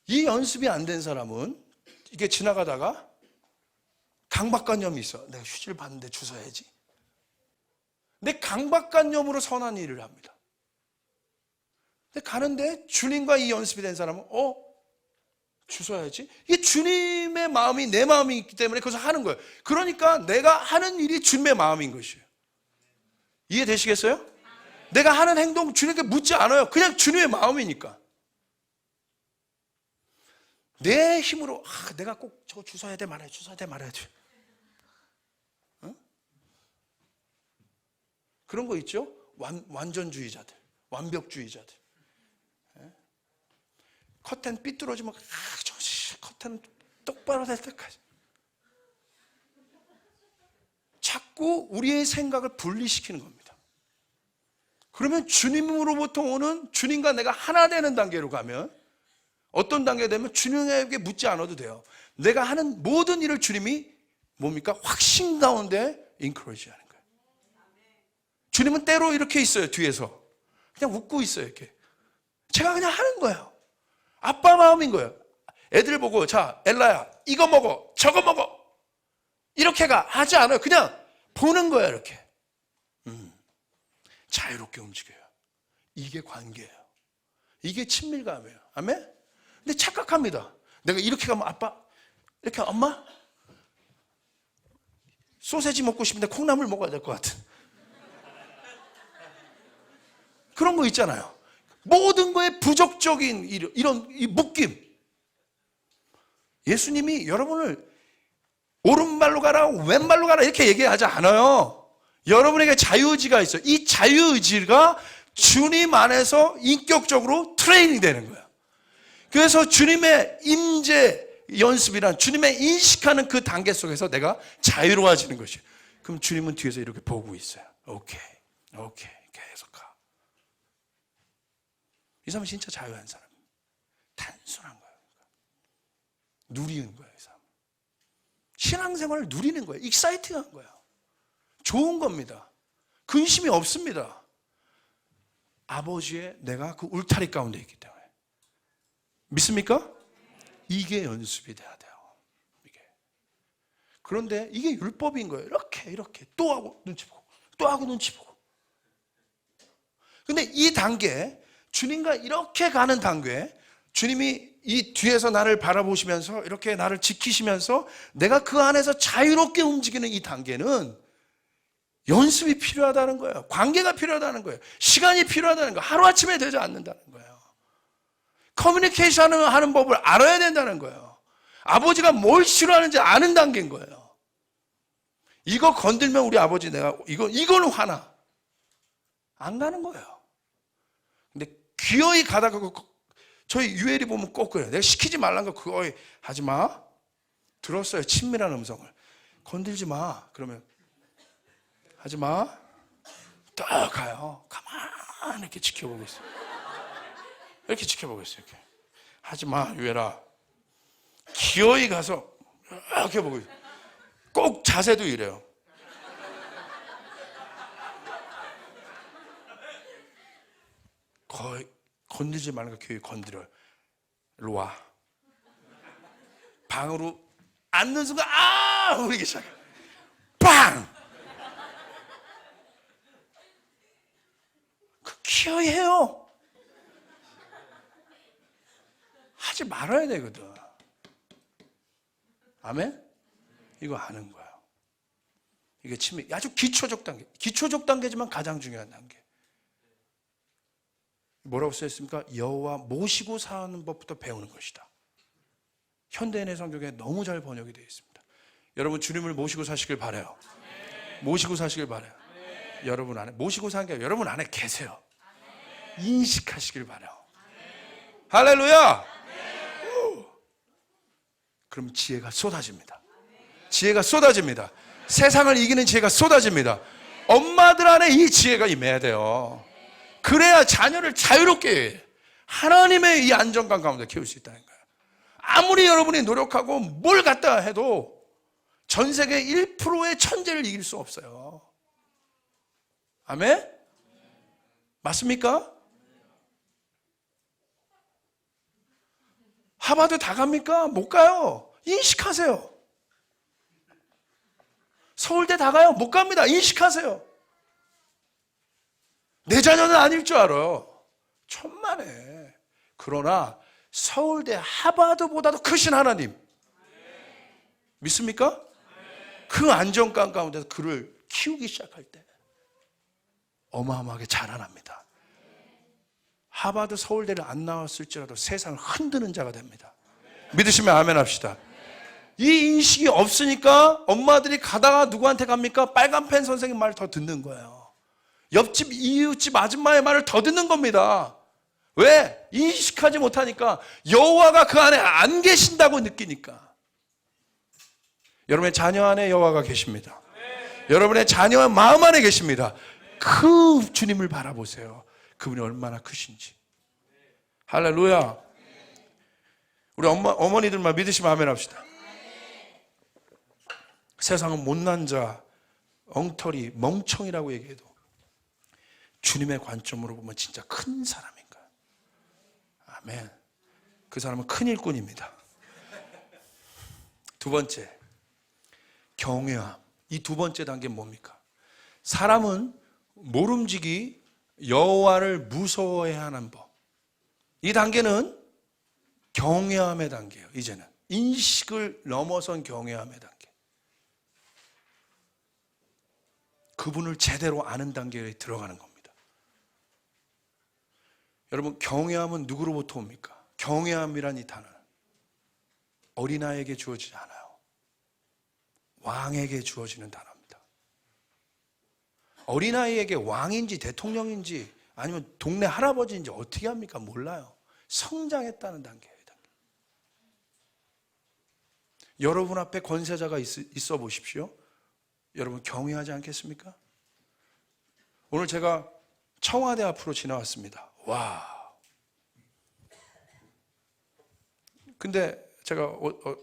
이 연습이 안 된 사람은 이게 지나가다가 강박관념이 있어. 내가 휴지를 봤는데 주워야지. 내 강박관념으로 선한 일을 합니다. 근데 가는데 주님과 이 연습이 된 사람은 주워야지. 이게 주님의 마음이 내 마음이 있기 때문에 그것을 하는 거예요. 그러니까 내가 하는 일이 주님의 마음인 것이에요. 이해되시겠어요? 내가 하는 행동 주님께 묻지 않아요. 그냥 주님의 마음이니까. 내 힘으로 내가 꼭 저거 주워야 돼 말아야 돼. 어? 그런 거 있죠? 완전주의자들, 완벽주의자들. 커튼 삐뚤어지면 커튼 똑바로 될 때까지 자꾸 우리의 생각을 분리시키는 겁니다. 그러면 주님으로부터 오는, 주님과 내가 하나 되는 단계로 가면, 어떤 단계가 되면 주님에게 묻지 않아도 돼요. 내가 하는 모든 일을 주님이 뭡니까? 확신 가운데 인커리지 하는 거예요. 주님은 때로 이렇게 있어요. 뒤에서 그냥 웃고 있어요. 이렇게 제가 그냥 하는 거예요. 아빠 마음인 거예요. 애들 보고, 자 엘라야 이거 먹어 저거 먹어 이렇게가 하지 않아요. 그냥 보는 거예요. 이렇게 자유롭게 움직여요. 이게 관계예요. 이게 친밀감이에요. 아멘? 근데 착각합니다. 내가 이렇게 가면 아빠, 이렇게 엄마 소세지 먹고 싶은데 콩나물 먹어야 될 것 같은 그런 거 있잖아요. 모든 거에 부적적인 이런 묶임. 예수님이 여러분을 오른발로 가라 왼발로 가라 이렇게 얘기하지 않아요. 여러분에게 자유의지가 있어요. 이 자유의지가 주님 안에서 인격적으로 트레이닝 되는 거예요. 그래서 주님의 임재 연습이란, 주님의 인식하는 그 단계 속에서 내가 자유로워지는 것이에요. 그럼 주님은 뒤에서 이렇게 보고 있어요. 오케이 계속 가. 이 사람은 진짜 자유한 사람이에요. 단순한 거예요. 누리는 거예요. 이 사람은 신앙생활을 누리는 거예요. 익사이팅한 거예요. 좋은 겁니다. 근심이 없습니다. 아버지의 내가 그 울타리 가운데 있기 때문에. 믿습니까? 이게 연습이 돼야 돼요. 이게. 그런데 이게 율법인 거예요. 이렇게 또 하고 눈치 보고 또 하고 눈치 보고. 근데 이 단계, 주님과 이렇게 가는 단계, 주님이 이 뒤에서 나를 바라보시면서 이렇게 나를 지키시면서 내가 그 안에서 자유롭게 움직이는 이 단계는 연습이 필요하다는 거예요. 관계가 필요하다는 거예요. 시간이 필요하다는 거예요. 하루아침에 되지 않는다는 거예요. 커뮤니케이션을 하는 법을 알아야 된다는 거예요. 아버지가 뭘 싫어하는지 아는 단계인 거예요. 이거 건들면 우리 아버지 내가 이거는 화나. 안 가는 거예요. 근데 기어이 가다가 저희 유엘이 보면 꼭 그래요. 내가 시키지 말라는 거 그거 하지 마. 들었어요. 친밀한 음성을. 건들지 마. 그러면 하지 마. 딱 가요. 가만히 이렇게 지켜보고 있어요. 이렇게 지켜보고 있어요. 이렇게. 하지 마, 유엘아. 기어이 가서 이렇게 보고 있어요. 꼭 자세도 이래요. 거의 건들지 말라는 거 교회 건드려요. 일로 와. 방으로 앉는 순간 울기 시작해. 빵! 기어이 해요. 하지 말아야 되거든. 아멘? 이거 아는 거예요. 이게 친밀, 아주 기초적 단계. 기초적 단계지만 가장 중요한 단계. 뭐라고 써있습니까? 여호와 모시고 사는 법부터 배우는 것이다. 현대인의 성경에 너무 잘 번역이 되어 있습니다. 여러분 주님을 모시고 사시길 바라요. 모시고 사시길 바라요. 여러분 안에 모시고 사는 게 아니라 여러분 안에 계세요. 인식하시길 바라요. 할렐루야. 그럼 지혜가 쏟아집니다. 지혜가 쏟아집니다. 세상을 이기는 지혜가 쏟아집니다. 엄마 엄마들 안에 이 지혜가 임해야 돼요. 그래야 자녀를 자유롭게 하나님의 이 안정감 가운데 키울 수 있다는 거예요. 아무리 여러분이 노력하고 뭘 갖다 해도 전 세계 1%의 천재를 이길 수 없어요. 아멘? 맞습니까? 하버드 다 갑니까? 못 가요. 인식하세요. 서울대 다 가요? 못 갑니다. 인식하세요. 내 자녀는 아닐 줄 알아요. 천만에. 그러나 서울대 하버드보다도 크신 하나님 믿습니까? 그 안정감 가운데서 그를 키우기 시작할 때 어마어마하게 자라납니다. 하버드 서울대를 안 나왔을지라도 세상을 흔드는 자가 됩니다. 믿으시면 아멘 합시다. 이 인식이 없으니까 엄마들이 가다가 누구한테 갑니까? 빨간 펜 선생님 말을 더 듣는 거예요. 옆집 이웃집 아줌마의 말을 더 듣는 겁니다. 왜? 인식하지 못하니까 여호와가 그 안에 안 계신다고 느끼니까. 여러분의 자녀 안에 여호와가 계십니다. 여러분의 자녀의 마음 안에 계십니다. 그 주님을 바라보세요. 그분이 얼마나 크신지. 할렐루야. 우리 어머니들만 믿으시면 아멘 합시다. 세상은 못난 자, 엉터리, 멍청이라고 얘기해도 주님의 관점으로 보면 진짜 큰 사람인 거예요. 아멘. 그 사람은 큰 일꾼입니다. 두 번째, 경외함. 이 두 번째 단계는 뭡니까? 사람은 모름지기 여호와를 무서워해야 하는 법. 이 단계는 경외함의 단계예요. 이제는 인식을 넘어선 경외함의 단계. 그분을 제대로 아는 단계에 들어가는 겁니다. 여러분, 경외함은 누구로부터 옵니까? 경외함이란 이 단어는 어린아이에게 주어지지 않아요. 왕에게 주어지는 단어입니다. 어린아이에게 왕인지 대통령인지 아니면 동네 할아버지인지 어떻게 합니까? 몰라요. 성장했다는 단계예요. 여러분 앞에 권세자가 있어 보십시오. 여러분 경외하지 않겠습니까? 오늘 제가 청와대 앞으로 지나왔습니다. 와. 근데 제가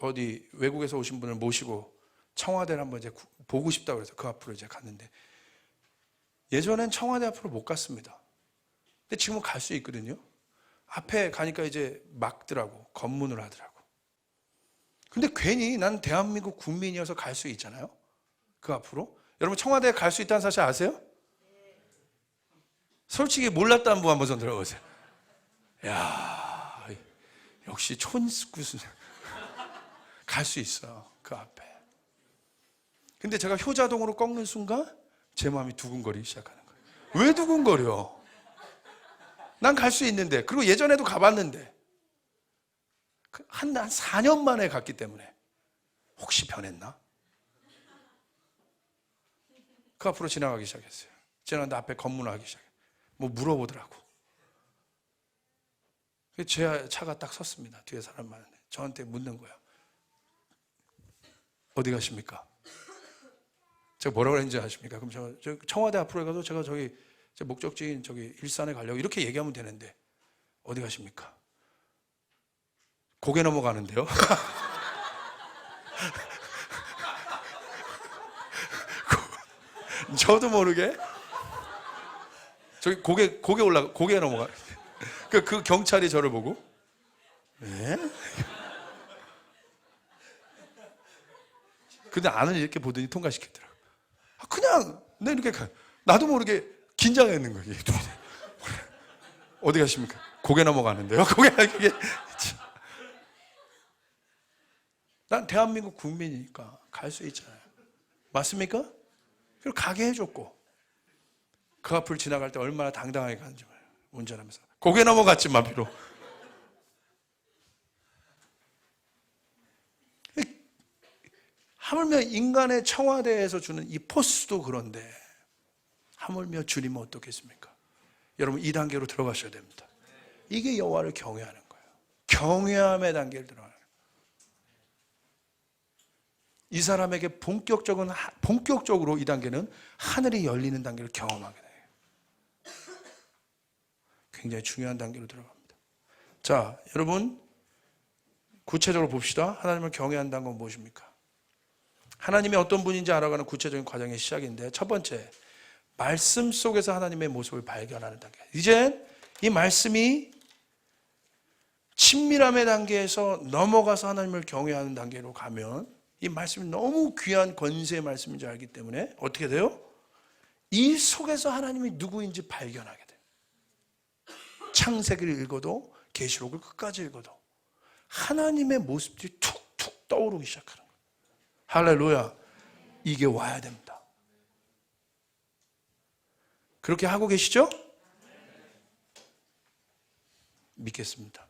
어디 외국에서 오신 분을 모시고 청와대를 한번 이제 보고 싶다고 해서 그 앞으로 이제 갔는데 예전엔 청와대 앞으로 못 갔습니다. 근데 지금은 갈 수 있거든요. 앞에 가니까 이제 막더라고. 검문을 하더라고. 근데 괜히 난 대한민국 국민이어서 갈 수 있잖아요. 그 앞으로. 여러분 청와대에 갈 수 있다는 사실 아세요? 솔직히 몰랐다는 분 한번 손 들어보세요. 야, 역시 촌스쿠스 갈 수 있어. 그 앞에. 근데 제가 효자동으로 꺾는 순간 제 마음이 두근거리기 시작하는 거예요. 왜 두근거려? 난 갈 수 있는데. 그리고 예전에도 가봤는데 한 4년 만에 갔기 때문에 혹시 변했나? 그 앞으로 지나가기 시작했어요. 지나갔는데 앞에 검문하기 시작해요. 뭐 물어보더라고. 제 차가 딱 섰습니다. 뒤에 사람 많은데 저한테 묻는 거예요. 어디 가십니까? 제가 뭐라고 했는지 아십니까? 그럼 저 청와대 앞으로 가서 제가 저기 제 목적지인 저기 일산에 가려고 이렇게 얘기하면 되는데 어디 가십니까? 고개 넘어가는데요. 저도 모르게 저기 고개 넘어가. 그 경찰이 저를 보고, 네? 근데 안을 이렇게 보더니 통과시키더라고. 그냥 내 이렇게 나도 모르게 긴장했는 거예요. 어디 가십니까? 고개 넘어가는데요. 난 대한민국 국민이니까 갈 수 있잖아요. 맞습니까? 그리고 가게 해줬고 그 앞을 지나갈 때 얼마나 당당하게 가는지 말이에요. 운전하면서 고개 넘어갔지만 비록 하물며 인간의 청와대에서 주는 이 포스도 그런데 하물며 주님은 어떻겠습니까? 여러분 이 단계로 들어가셔야 됩니다. 이게 여호와를 경외하는 거예요. 경외함의 단계를 들어가는 거예요. 이 사람에게 본격적으로 이 단계는 하늘이 열리는 단계를 경험하게 돼요. 굉장히 중요한 단계로 들어갑니다. 자, 여러분 구체적으로 봅시다. 하나님을 경외한다는 건 무엇입니까? 하나님이 어떤 분인지 알아가는 구체적인 과정의 시작인데, 첫 번째, 말씀 속에서 하나님의 모습을 발견하는 단계. 이제 이 말씀이 친밀함의 단계에서 넘어가서 하나님을 경외하는 단계로 가면, 이 말씀이 너무 귀한 권세의 말씀인 줄 알기 때문에 어떻게 돼요? 이 속에서 하나님이 누구인지 발견하게 돼요. 창세기를 읽어도 계시록을 끝까지 읽어도 하나님의 모습들이 툭툭 떠오르기 시작하는 거예요. 할렐루야. 이게 와야 됩니다. 그렇게 하고 계시죠? 믿겠습니다.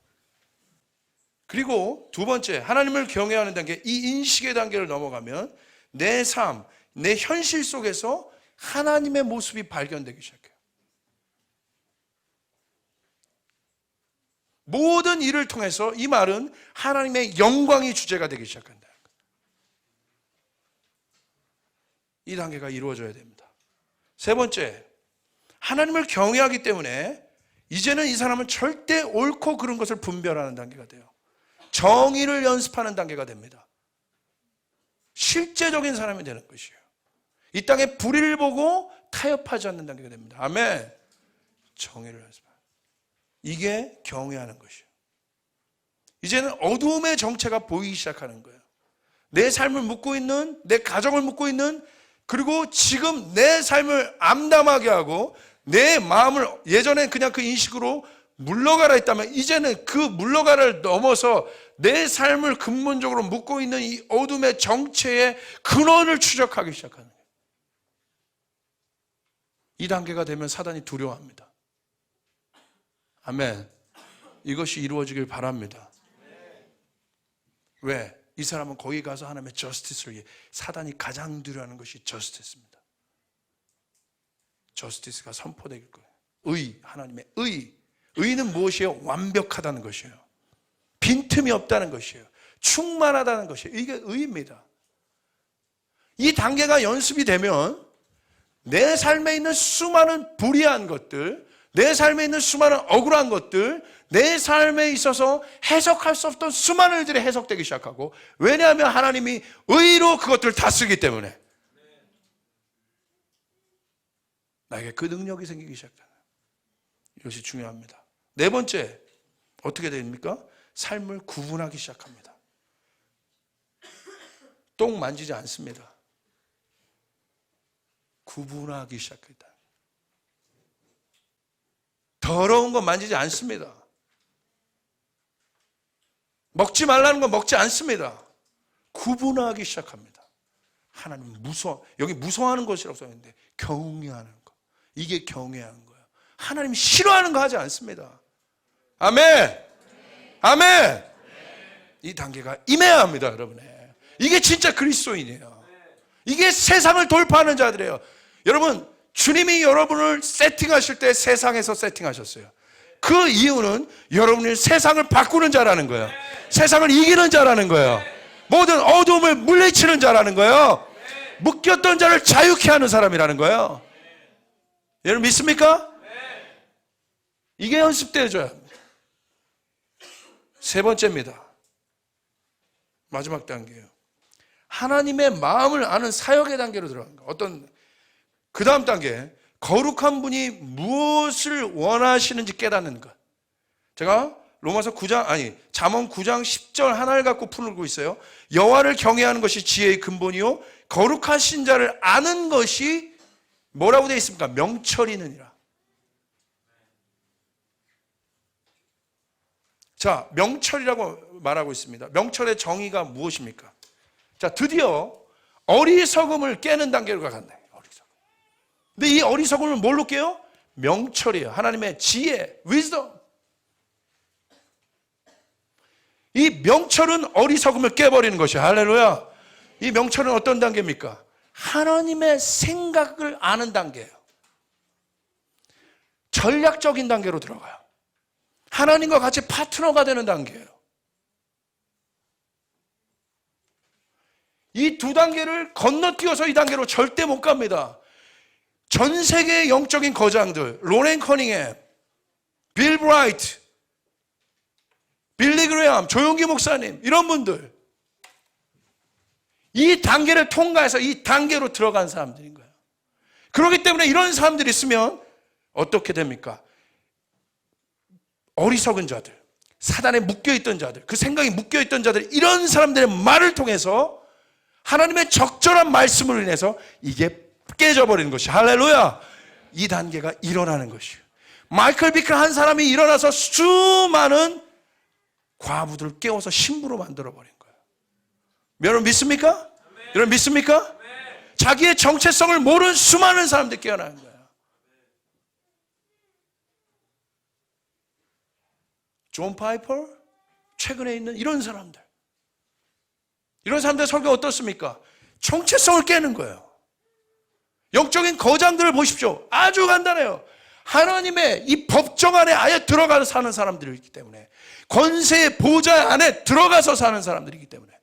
그리고 두 번째, 하나님을 경외하는 단계, 이 인식의 단계를 넘어가면 내 삶, 내 현실 속에서 하나님의 모습이 발견되기 시작해요. 모든 일을 통해서 이 말은 하나님의 영광이 주제가 되기 시작한다. 이 단계가 이루어져야 됩니다. 세 번째, 하나님을 경외하기 때문에 이제는 이 사람은 절대 옳고 그른 것을 분별하는 단계가 돼요. 정의를 연습하는 단계가 됩니다. 실제적인 사람이 되는 것이에요. 이 땅에 불의를 보고 타협하지 않는 단계가 됩니다. 아멘. 정의를 연습하는. 이게 경외하는 것이에요. 이제는 어두움의 정체가 보이기 시작하는 거예요. 내 삶을 묻고 있는, 내 가정을 묻고 있는, 그리고 지금 내 삶을 암담하게 하고 내 마음을 예전에 그냥 그 인식으로 물러가라 했다면 이제는 그 물러가라를 넘어서 내 삶을 근본적으로 묻고 있는 이 어둠의 정체의 근원을 추적하기 시작하는 거예요. 이 단계가 되면 사단이 두려워합니다. 아멘. 이것이 이루어지길 바랍니다. 왜? 이 사람은 거기 가서 하나님의 저스티스를, 사단이 가장 두려워하는 것이 저스티스입니다. 저스티스가 선포될 거예요. 의, 하나님의 의. 의는 무엇이에요? 완벽하다는 것이에요. 빈틈이 없다는 것이에요. 충만하다는 것이에요. 이게 의입니다. 이 단계가 연습이 되면 내 삶에 있는 수많은 불의한 것들, 내 삶에 있는 수많은 억울한 것들, 내 삶에 있어서 해석할 수 없던 수많은 일들이 해석되기 시작하고, 왜냐하면 하나님이 의로 그것들을 다스리기 때문에 나에게 그 능력이 생기기 시작하는, 이것이 중요합니다. 네 번째, 어떻게 됩니까? 삶을 구분하기 시작합니다. 똥 만지지 않습니다. 구분하기 시작했다. 더러운 거 만지지 않습니다. 먹지 말라는 거 먹지 않습니다. 구분하기 시작합니다. 하나님 여기 무서워하는 것이라고 써있는데 경외하는 거. 이게 경외하는 거예요. 하나님 싫어하는 거 하지 않습니다. 아멘. 아멘. 이 단계가 임해야 합니다, 여러분의. 이게 진짜 그리스도인이에요. 이게 세상을 돌파하는 자들이에요. 여러분, 주님이 여러분을 세팅하실 때 세상에서 세팅하셨어요. 그 이유는 여러분이 세상을 바꾸는 자라는 거예요. 세상을 이기는 자라는 거예요. 모든 어두움을 물리치는 자라는 거예요. 묶였던 자를 자유케 하는 사람이라는 거예요. 여러분 믿습니까? 이게 연습되어져야 합니다. 세 번째입니다. 마지막 단계예요. 하나님의 마음을 아는 사역의 단계로 들어가는 거예요. 그 다음 단계, 거룩한 분이 무엇을 원하시는지 깨닫는 것. 제가 잠언 9장 10절 하나를 갖고 풀고 있어요. 여호와를 경외하는 것이 지혜의 근본이요 거룩하신 자를 아는 것이 뭐라고 되어 있습니까? 명철이느니라. 자, 명철이라고 말하고 있습니다. 명철의 정의가 무엇입니까? 자, 드디어 어리석음을 깨는 단계로 가간다. 어리석음. 근데 이 어리석음을 뭘로 깨요? 명철이에요. 하나님의 지혜, wisdom. 이 명철은 어리석음을 깨버리는 것이에요. 할렐루야. 이 명철은 어떤 단계입니까? 하나님의 생각을 아는 단계예요. 전략적인 단계로 들어가요. 하나님과 같이 파트너가 되는 단계예요. 이 두 단계를 건너뛰어서 이 단계로 절대 못 갑니다. 전 세계의 영적인 거장들, 로렌 커닝햄, 빌 브라이트, 빌리 그레이엄, 조용기 목사님, 이런 분들, 이 단계를 통과해서 이 단계로 들어간 사람들인 거예요. 그렇기 때문에 이런 사람들이 있으면 어떻게 됩니까? 어리석은 자들, 사단에 묶여있던 자들, 그 생각이 묶여있던 자들, 이런 사람들의 말을 통해서 하나님의 적절한 말씀을 인해서 이게 깨져버리는 것이, 할렐루야, 이 단계가 일어나는 것이에요. 마이클 비클 한 사람이 일어나서 수많은 과부들을 깨워서 신부로 만들어버린 거예요. 여러분 믿습니까? 여러분 믿습니까? 자기의 정체성을 모르는 수많은 사람들이 깨어나는 거예요. 존 파이퍼, 최근에 있는 이런 사람들, 이런 사람들의 설교가 어떻습니까? 정체성을 깨는 거예요. 영적인 거장들을 보십시오. 아주 간단해요. 하나님의 이 법정 안에 아예 들어가서 사는 사람들이기 때문에, 권세의 보좌 안에 들어가서 사는 사람들이기 때문에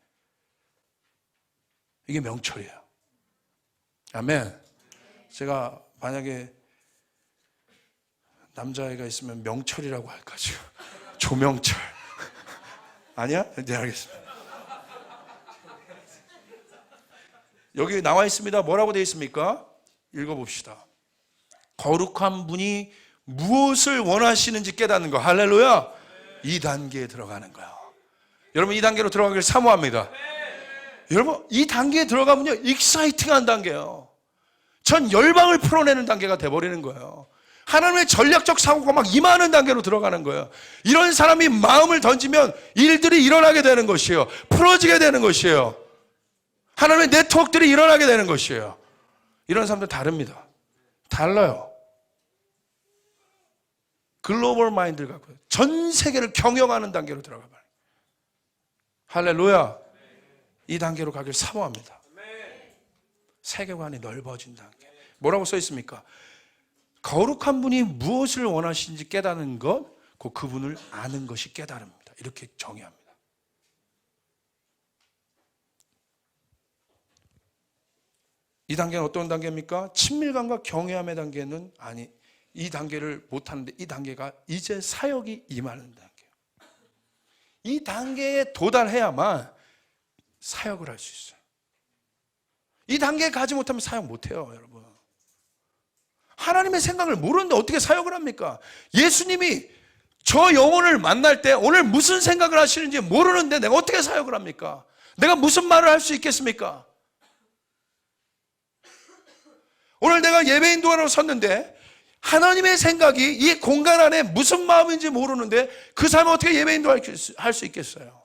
이게 명철이에요. 아멘. 제가 만약에 남자애가 있으면 명철이라고 할까 지금. 조명철. 아니야? 네, 알겠습니다. 여기 나와 있습니다. 뭐라고 되어 있습니까? 읽어봅시다. 거룩한 분이 무엇을 원하시는지 깨닫는 거. 할렐루야. 이 단계에 들어가는 거예요. 여러분 이 단계로 들어가길 사모합니다. 여러분 이 단계에 들어가면요, 익사이팅한 단계예요. 전 열방을 풀어내는 단계가 돼버리는 거예요. 하나님의 전략적 사고가 막 임하는 단계로 들어가는 거예요. 이런 사람이 마음을 던지면 일들이 일어나게 되는 것이에요. 풀어지게 되는 것이에요. 하나님의 네트워크들이 일어나게 되는 것이에요. 이런 사람들 다릅니다. 달라요. 글로벌 마인드를 갖고 전 세계를 경영하는 단계로 들어가 봐요. 할렐루야. 이 단계로 가길 사모합니다. 세계관이 넓어진 단계. 뭐라고 써 있습니까? 거룩한 분이 무엇을 원하시는지 깨닫는 것, 그분을 아는 것이 깨달음입니다. 이렇게 정의합니다. 이 단계는 어떤 단계입니까? 친밀감과 경외함의 단계는 아니, 이 단계를 못하는데, 이 단계가 이제 사역이 임하는 단계예요. 이 단계에 도달해야만 사역을 할 수 있어요. 이 단계에 가지 못하면 사역 못해요, 여러분. 하나님의 생각을 모르는데 어떻게 사역을 합니까? 예수님이 저 영혼을 만날 때 오늘 무슨 생각을 하시는지 모르는데 내가 어떻게 사역을 합니까? 내가 무슨 말을 할 수 있겠습니까? 오늘 내가 예배 인도하러 섰는데 하나님의 생각이 이 공간 안에 무슨 마음인지 모르는데 그 사람은 어떻게 예배 인도할 수 있겠어요?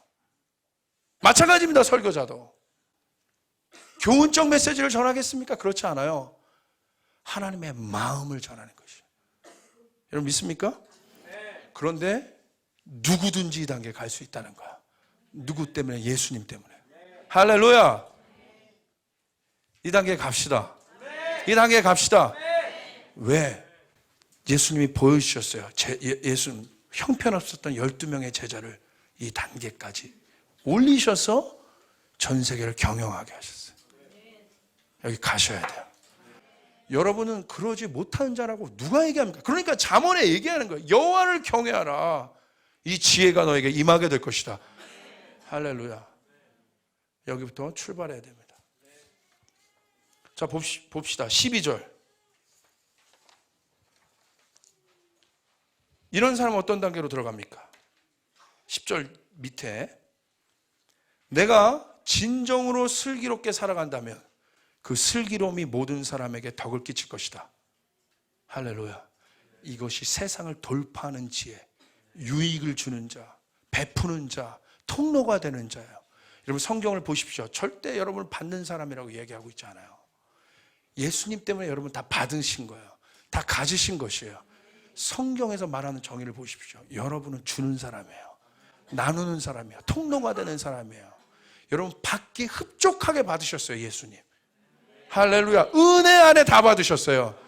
마찬가지입니다. 설교자도. 교훈적 메시지를 전하겠습니까? 그렇지 않아요. 하나님의 마음을 전하는 것이에요. 여러분 믿습니까? 그런데 누구든지 이 단계에 갈 수 있다는 거야. 누구 때문에? 예수님 때문에. 할렐루야. 이 단계에 갑시다. 이 단계에 갑시다. 왜? 예수님이 보여주셨어요. 예수님 형편없었던 12명의 제자를 이 단계까지 올리셔서 전 세계를 경영하게 하셨어요. 여기 가셔야 돼요. 여러분은 그러지 못하는 자라고 누가 얘기합니까? 그러니까 잠언에 얘기하는 거예요. 여호와를 경외하라. 이 지혜가 너에게 임하게 될 것이다. 할렐루야. 여기부터 출발해야 됩니다. 자, 봅시다. 12절. 이런 사람은 어떤 단계로 들어갑니까? 10절 밑에 내가 진정으로 슬기롭게 살아간다면 그 슬기로움이 모든 사람에게 덕을 끼칠 것이다. 할렐루야. 이것이 세상을 돌파하는 지혜, 유익을 주는 자, 베푸는 자, 통로가 되는 자예요. 여러분 성경을 보십시오. 절대 여러분을 받는 사람이라고 얘기하고 있지 않아요. 예수님 때문에 여러분 다 받으신 거예요. 다 가지신 것이에요. 성경에서 말하는 정의를 보십시오. 여러분은 주는 사람이에요. 나누는 사람이에요. 통로가 되는 사람이에요. 여러분 받기 흡족하게 받으셨어요. 예수님. 할렐루야. 은혜 안에 다 받으셨어요.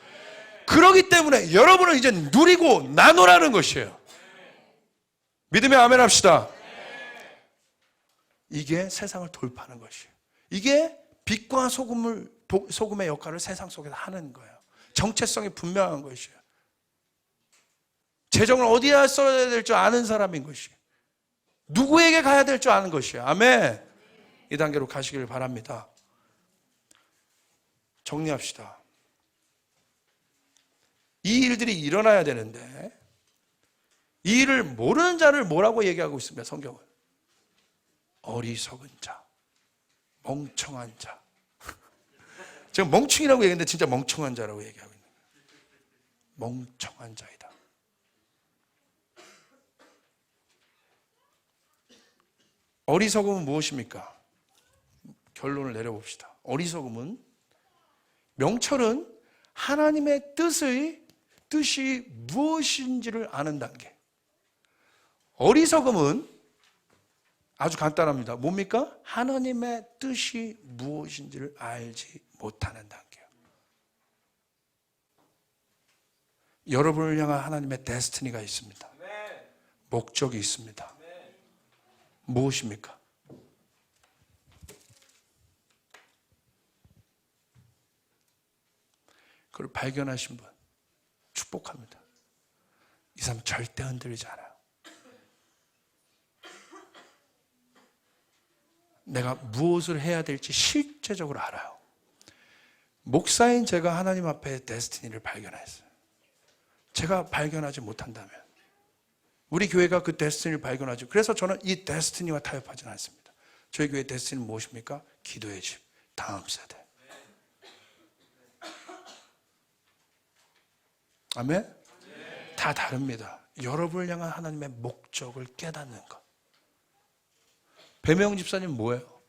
그렇기 때문에 여러분은 이제 누리고 나누라는 것이에요. 믿으면 아멘 합시다. 이게 세상을 돌파하는 것이에요. 이게 빛과 소금의 역할을 세상 속에서 하는 거예요. 정체성이 분명한 것이에요. 재정을 어디에 써야 될 줄 아는 사람인 것이에요. 누구에게 가야 될 줄 아는 것이에요. 아멘. 이 단계로 가시길 바랍니다. 정리합시다. 이 일들이 일어나야 되는데 이 일을 모르는 자를 뭐라고 얘기하고 있습니다. 성경은 어리석은 자, 멍청한 자. 제가 멍충이라고 얘기했는데 진짜 멍청한 자라고 얘기하고 있는 거예요. 멍청한 자이다. 어리석음은 무엇입니까? 결론을 내려봅시다. 어리석음은, 명철은 하나님의 뜻이 무엇인지를 아는 단계. 어리석음은 아주 간단합니다. 뭡니까? 하나님의 뜻이 무엇인지를 알지 못하는 단계예요. 여러분을 향한 하나님의 데스티니가 있습니다. 목적이 있습니다. 무엇입니까? 그걸 발견하신 분 축복합니다. 이 사람 절대 흔들리지 않아요. 내가 무엇을 해야 될지 실제적으로 알아요. 목사인 제가 하나님 앞에 데스티니를 발견했어요. 제가 발견하지 못한다면 우리 교회가 그 데스티니를 발견하죠. 그래서 저는 이 데스티니와 타협하지는 않습니다. 저희 교회의 데스티니는 무엇입니까? 기도의 집, 다음 세대. 아멘? 다 다릅니다. 여러분을 향한 하나님의 목적을 깨닫는 것. 배명 집사님 뭐예요?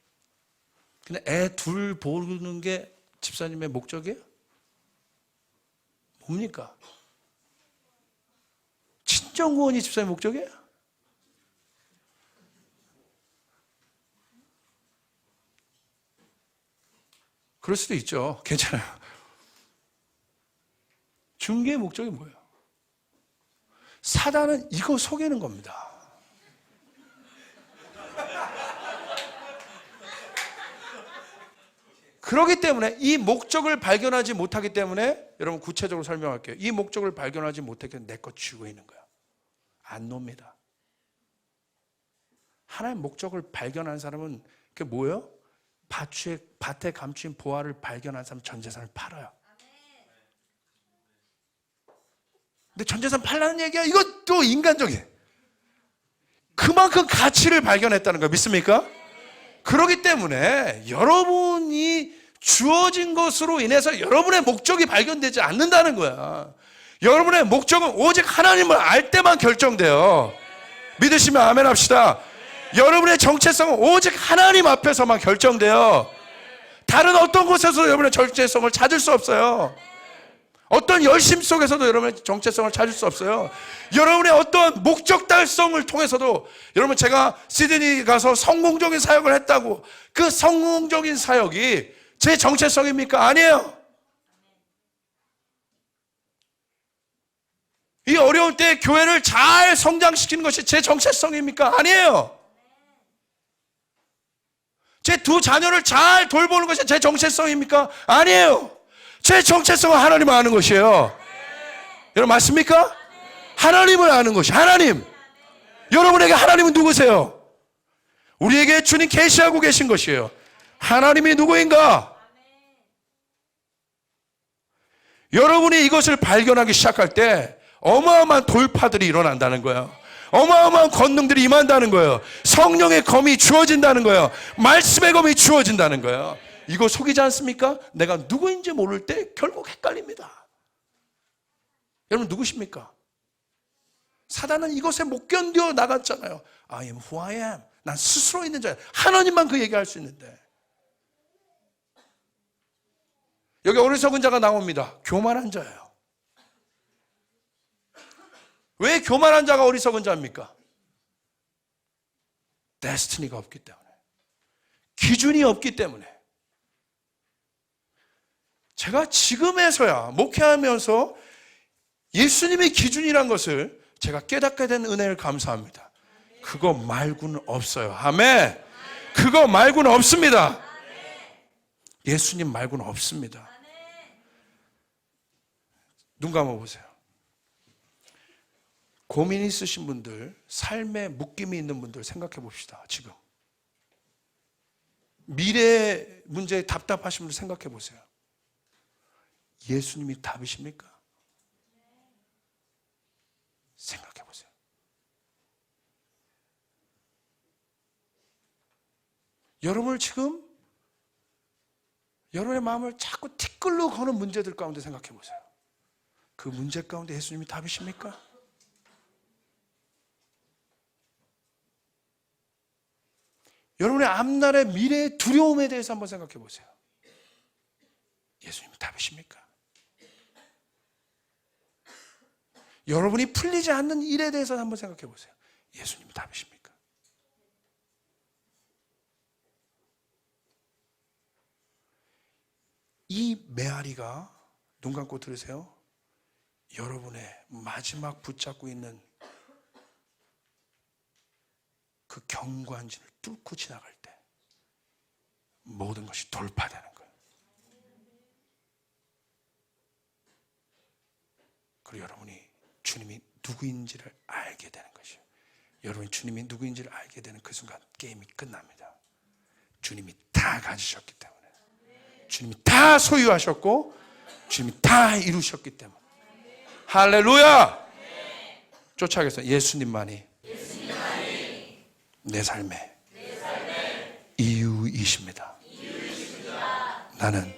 그냥 애 둘 보는 게 집사님의 목적이에요? 뭡니까? 친정구원이 집사님 목적이에요? 그럴 수도 있죠. 괜찮아요. 중개의 목적이 뭐예요? 사단은 이거 속이는 겁니다. 그렇기 때문에 이 목적을 발견하지 못하기 때문에 여러분 구체적으로 설명할게요. 이 목적을 발견하지 못하기 때문에 내 것 쥐고 있는 거야. 안 놉니다. 하나의 목적을 발견한 사람은 그게 뭐예요? 밭에 감추인 보화를 발견한 사람은 전 재산을 팔아요. 근데 전 재산 팔라는 얘기야? 이것도 인간적이에요. 그만큼 가치를 발견했다는 거 믿습니까? 그렇기 때문에 여러분이 주어진 것으로 인해서 여러분의 목적이 발견되지 않는다는 거야. 여러분의 목적은 오직 하나님을 알 때만 결정돼요. 믿으시면 아멘 합시다. 여러분의 정체성은 오직 하나님 앞에서만 결정돼요. 다른 어떤 곳에서도 여러분의 정체성을 찾을 수 없어요. 어떤 열심 속에서도 여러분의 정체성을 찾을 수 없어요. 여러분의 어떤 목적 달성을 통해서도, 여러분 제가 시드니 가서 성공적인 사역을 했다고 그 성공적인 사역이 제 정체성입니까? 아니에요. 이 어려울 때 교회를 잘 성장시키는 것이 제 정체성입니까? 아니에요. 제 두 자녀를 잘 돌보는 것이 제 정체성입니까? 아니에요. 제 정체성은 하나님을 아는 것이에요. 여러분 맞습니까? 하나님을 아는 것이, 하나님. 여러분에게 하나님은 누구세요? 우리에게 주님 계시하고 계신 것이에요. 하나님이 누구인가? 여러분이 이것을 발견하기 시작할 때 어마어마한 돌파들이 일어난다는 거예요. 어마어마한 권능들이 임한다는 거예요. 성령의 검이 주어진다는 거예요. 말씀의 검이 주어진다는 거예요. 이거 속이지 않습니까? 내가 누구인지 모를 때 결국 헷갈립니다. 여러분 누구십니까? 사단은 이것에 못 견뎌 나갔잖아요. I am who I am. 난 스스로 있는 자야. 하나님만 그 얘기할 수 있는데. 여기 어리석은 자가 나옵니다. 교만한 자예요. 왜 교만한 자가 어리석은 자입니까? 데스티니가 없기 때문에, 기준이 없기 때문에. 제가 지금에서야 목회하면서 예수님의 기준이란 것을 제가 깨닫게 된 은혜를 감사합니다. 그거 말고는 없어요. 아멘. 그거 말고는 없습니다. 예수님 말고는 없습니다. 눈 감아보세요. 고민 있으신 분들, 삶에 묶임이 있는 분들 생각해 봅시다. 지금 미래 문제에 답답하신 분들 생각해 보세요. 예수님이 답이십니까? 생각해 보세요. 여러분을 지금 여러분의 마음을 자꾸 티끌로 거는 문제들 가운데 생각해 보세요. 그 문제 가운데 예수님이 답이십니까? 여러분의 앞날의 미래의 두려움에 대해서 한번 생각해 보세요. 예수님이 답이십니까? 여러분이 풀리지 않는 일에 대해서 한번 생각해 보세요. 예수님이 답이십니까? 이 메아리가, 눈 감고 들으세요, 여러분의 마지막 붙잡고 있는 그 경관진을 뚫고 지나갈 때 모든 것이 돌파되는 거예요. 그리고 여러분이 주님이 누구인지를 알게 되는 것이에요. 여러분이 주님이 누구인지를 알게 되는 그 순간 게임이 끝납니다. 주님이 다 가지셨기 때문에, 주님이 다 소유하셨고 주님이 다 이루셨기 때문에. 할렐루야! 쫓아가겠습니다. 예수님만이 내 삶의 이유이십니다. 나는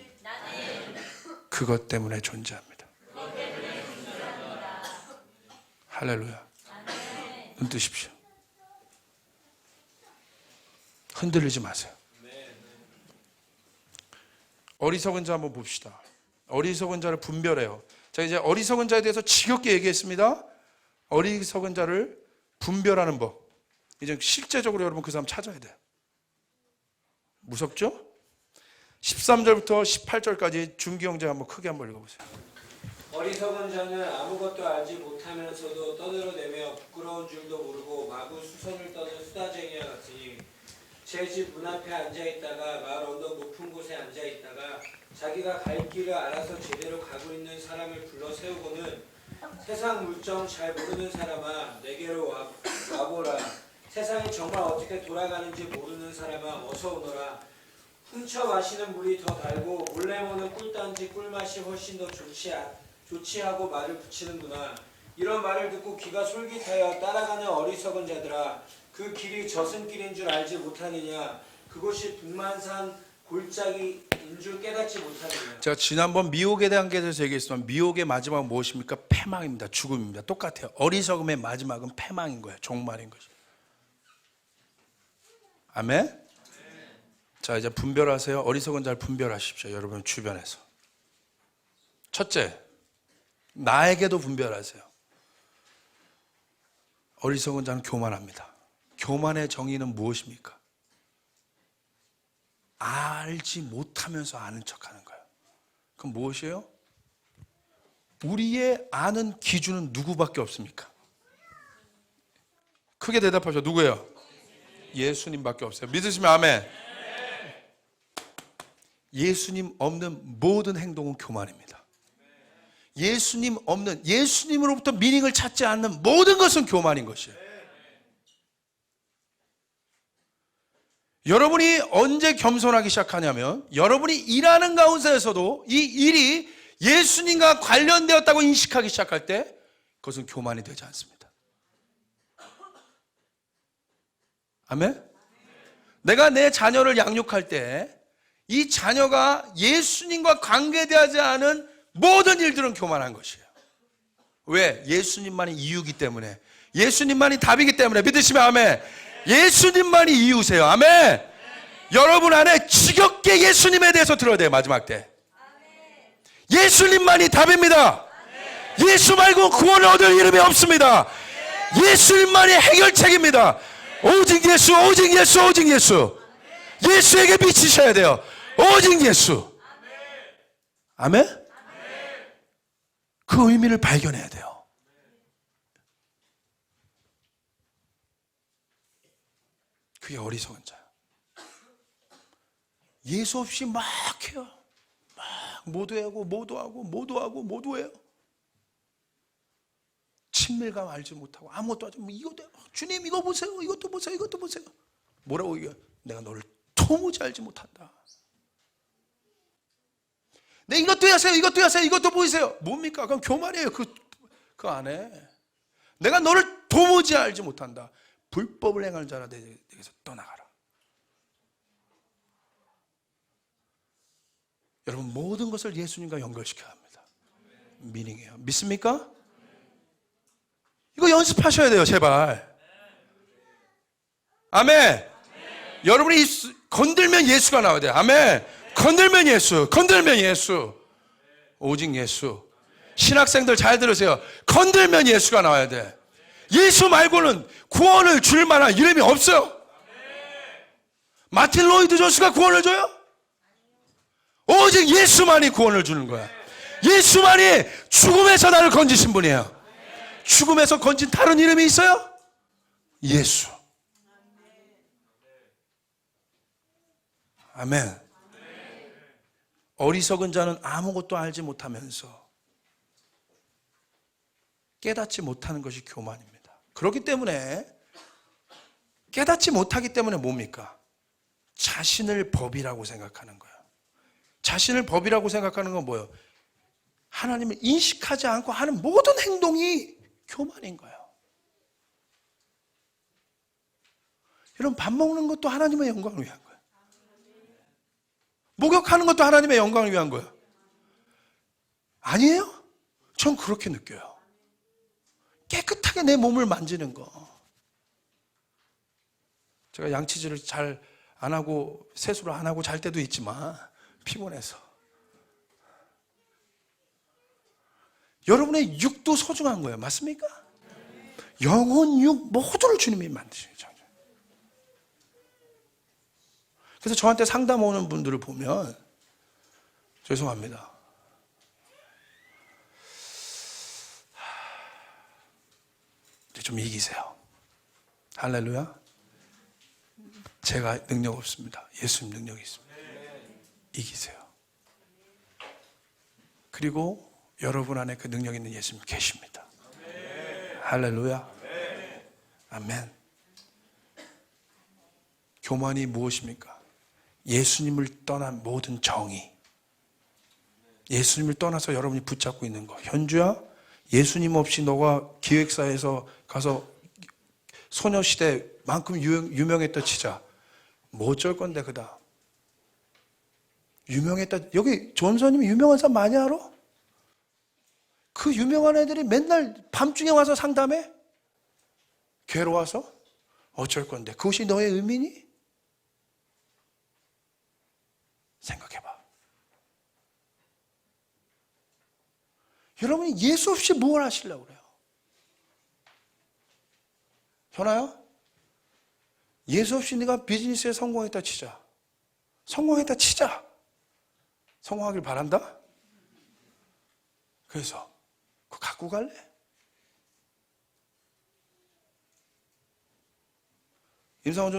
그것 때문에 존재합니다. 할렐루야. 눈 뜨십시오. 흔들리지 마세요. 어리석은 자 한번 봅시다. 어리석은 자를 분별해요. 자, 이제 어리석은 자에 대해서 지겹게 얘기했습니다. 어리석은 자를 분별하는 법. 이제 실제적으로 여러분 그 사람 찾아야 돼요. 무섭죠? 13절부터 18절까지 준기 형제 한번 크게 한번 읽어보세요. 어리석은 자는 아무것도 알지 못하면서도 떠들어대며 부끄러운 줄도 모르고 마구 수선을 떠는 수다쟁이와 같으니 제 집 문 앞에 앉아있다가 마을 언덕 높은 곳에 앉아있다가 자기가 갈 길을 알아서 제대로 가고 있는 사람을 불러 세우고는 세상 물정 잘 모르는 사람아 내게로 와보라. 세상이 정말 어떻게 돌아가는지 모르는 사람아 어서 오너라. 훔쳐 마시는 물이 더 달고 몰래 모는 꿀단지 꿀맛이 훨씬 더 좋지하고 말을 붙이는구나. 이런 말을 듣고 귀가 솔깃하여 따라가는 어리석은 자들아, 그 길이 저승길인 줄 알지 못하느냐. 그곳이 북만산 골짜기인 줄 깨닫지 못하느냐. 제가 지난번 미혹에 대한 게 대해서 얘기했지만 미혹의 마지막은 무엇입니까? 패망입니다. 죽음입니다. 똑같아요. 어리석음의 마지막은 패망인 거예요. 종말인 거죠. 아멘? 자, 이제 분별하세요. 어리석은 자를 분별하십시오. 여러분 주변에서. 첫째, 나에게도 분별하세요. 어리석은 자는 교만합니다. 교만의 정의는 무엇입니까? 알지 못하면서 아는 척하는 거예요. 그럼 무엇이에요? 우리의 아는 기준은 누구밖에 없습니까? 크게 대답하죠. 누구예요? 예수님밖에 없어요. 믿으시면 아멘. 예수님 없는 모든 행동은 교만입니다. 예수님 없는, 예수님으로부터 미닝을 찾지 않는 모든 것은 교만인 것이에요. 여러분이 언제 겸손하기 시작하냐면 여러분이 일하는 가운데에서도 이 일이 예수님과 관련되었다고 인식하기 시작할 때 그것은 교만이 되지 않습니다. 아멘? 내가 내 자녀를 양육할 때 이 자녀가 예수님과 관계되지 않은 모든 일들은 교만한 것이에요. 왜? 예수님만이 이유이기 때문에, 예수님만이 답이기 때문에. 믿으시면 아멘. 예수님만이 이유세요. 아멘. 여러분 안에 지겹게 예수님에 대해서 들어야 돼요. 마지막 때 예수님만이 답입니다. 예수 말고 구원을 얻을 이름이 없습니다. 예수님만이 해결책입니다. 오직 예수, 오직 예수, 오직 예수. 예수에게 미치셔야 돼요. 오직 예수. 아멘? 그 의미를 발견해야 돼요. 그게 어리석은 자예요. 예수 없이 막 해요. 막 모두 해요. 친밀감 알지 못하고 아무것도 하지 못하고 이것도 주님 이거 보세요. 이것도 보세요. 뭐라고 이겨? 내가 너를 도무지 알지 못한다. 네, 이것도 하세요. 이것도 보이세요. 뭡니까? 그럼 교만이에요. 그 안에 내가 너를 도무지 알지 못한다. 불법을 행하는 자라 내게서 떠나가라. 여러분 모든 것을 예수님과 연결시켜야 합니다. 미닝이에요. 믿습니까? 이거 연습하셔야 돼요. 제발. 아멘. 여러분이 건들면 예수가 나와야 돼요. 아멘. 건들면 예수. 오직 예수. 신학생들 잘 들으세요. 건들면 예수가 나와야 돼. 예수 말고는 구원을 줄 만한 이름이 없어요. 마틴 로이드 존스가 구원을 줘요? 오직 예수만이 구원을 주는 거야. 예수만이 죽음에서 나를 건지신 분이에요. 죽음에서 건진 다른 이름이 있어요? 예수. 아멘. 어리석은 자는 아무것도 알지 못하면서 깨닫지 못하는 것이 교만입니다. 그렇기 때문에 깨닫지 못하기 때문에 뭡니까? 자신을 법이라고 생각하는 거예요. 자신을 법이라고 생각하는 건 뭐예요? 하나님을 인식하지 않고 하는 모든 행동이 교만인 거예요. 여러분 밥 먹는 것도 하나님의 영광을 위한 거예요. 목욕하는 것도 하나님의 영광을 위한 거예요. 아니에요? 전 그렇게 느껴요. 깨끗하게 내 몸을 만지는 거. 제가 양치질을 잘 안 하고 세수를 안 하고 잘 때도 있지만 피곤해서. 여러분의 육도 소중한 거예요. 맞습니까? 영혼, 육 모두를 주님이 만드시죠. 그래서 저한테 상담 오는 분들을 보면 죄송합니다. 좀 이기세요. 할렐루야. 제가 능력 없습니다. 예수님 능력이 있습니다. 이기세요. 그리고 여러분 안에 그 능력 있는 예수님 계십니다. 할렐루야. 아멘. 교만이 무엇입니까? 예수님을 떠난 모든 정의. 예수님을 떠나서 여러분이 붙잡고 있는 거. 현주야, 예수님 없이 너가 기획사에서 가서 소녀시대만큼 유명했다 치자. 뭐 어쩔 건데 그다음. 유명했다. 여기 전사님이 유명한 사람 많이 알아? 그 유명한 애들이 맨날 밤중에 와서 상담해? 괴로워서? 어쩔 건데 그것이 너의 의미니? 생각해봐. 여러분이 예수 없이 뭘 하시려고 그래요? 현아야, 예수 없이 네가 비즈니스에 성공했다 치자. 성공하길 바란다? 그래서 그거 갖고 갈래? 임상훈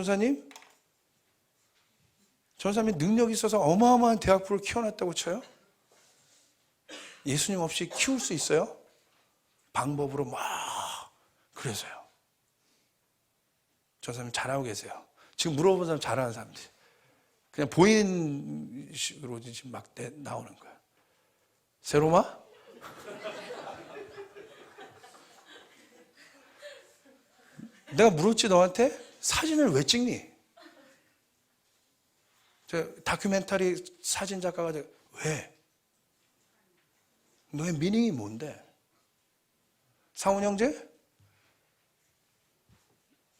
전사님이 능력이 있어서 어마어마한 대학부를 키워놨다고 쳐요? 예수님 없이 키울 수 있어요? 방법으로 막. 그래서요. 전사님 잘하고 계세요. 지금 물어본 사람 잘하는 사람들. 그냥 보이는 식으로 지금 막 나오는 거예요. 세로마? 내가 물었지 너한테? 사진을 왜 찍니? 저 다큐멘터리 사진 작가가 왜? 너의 미닝이 뭔데? 상훈 형제?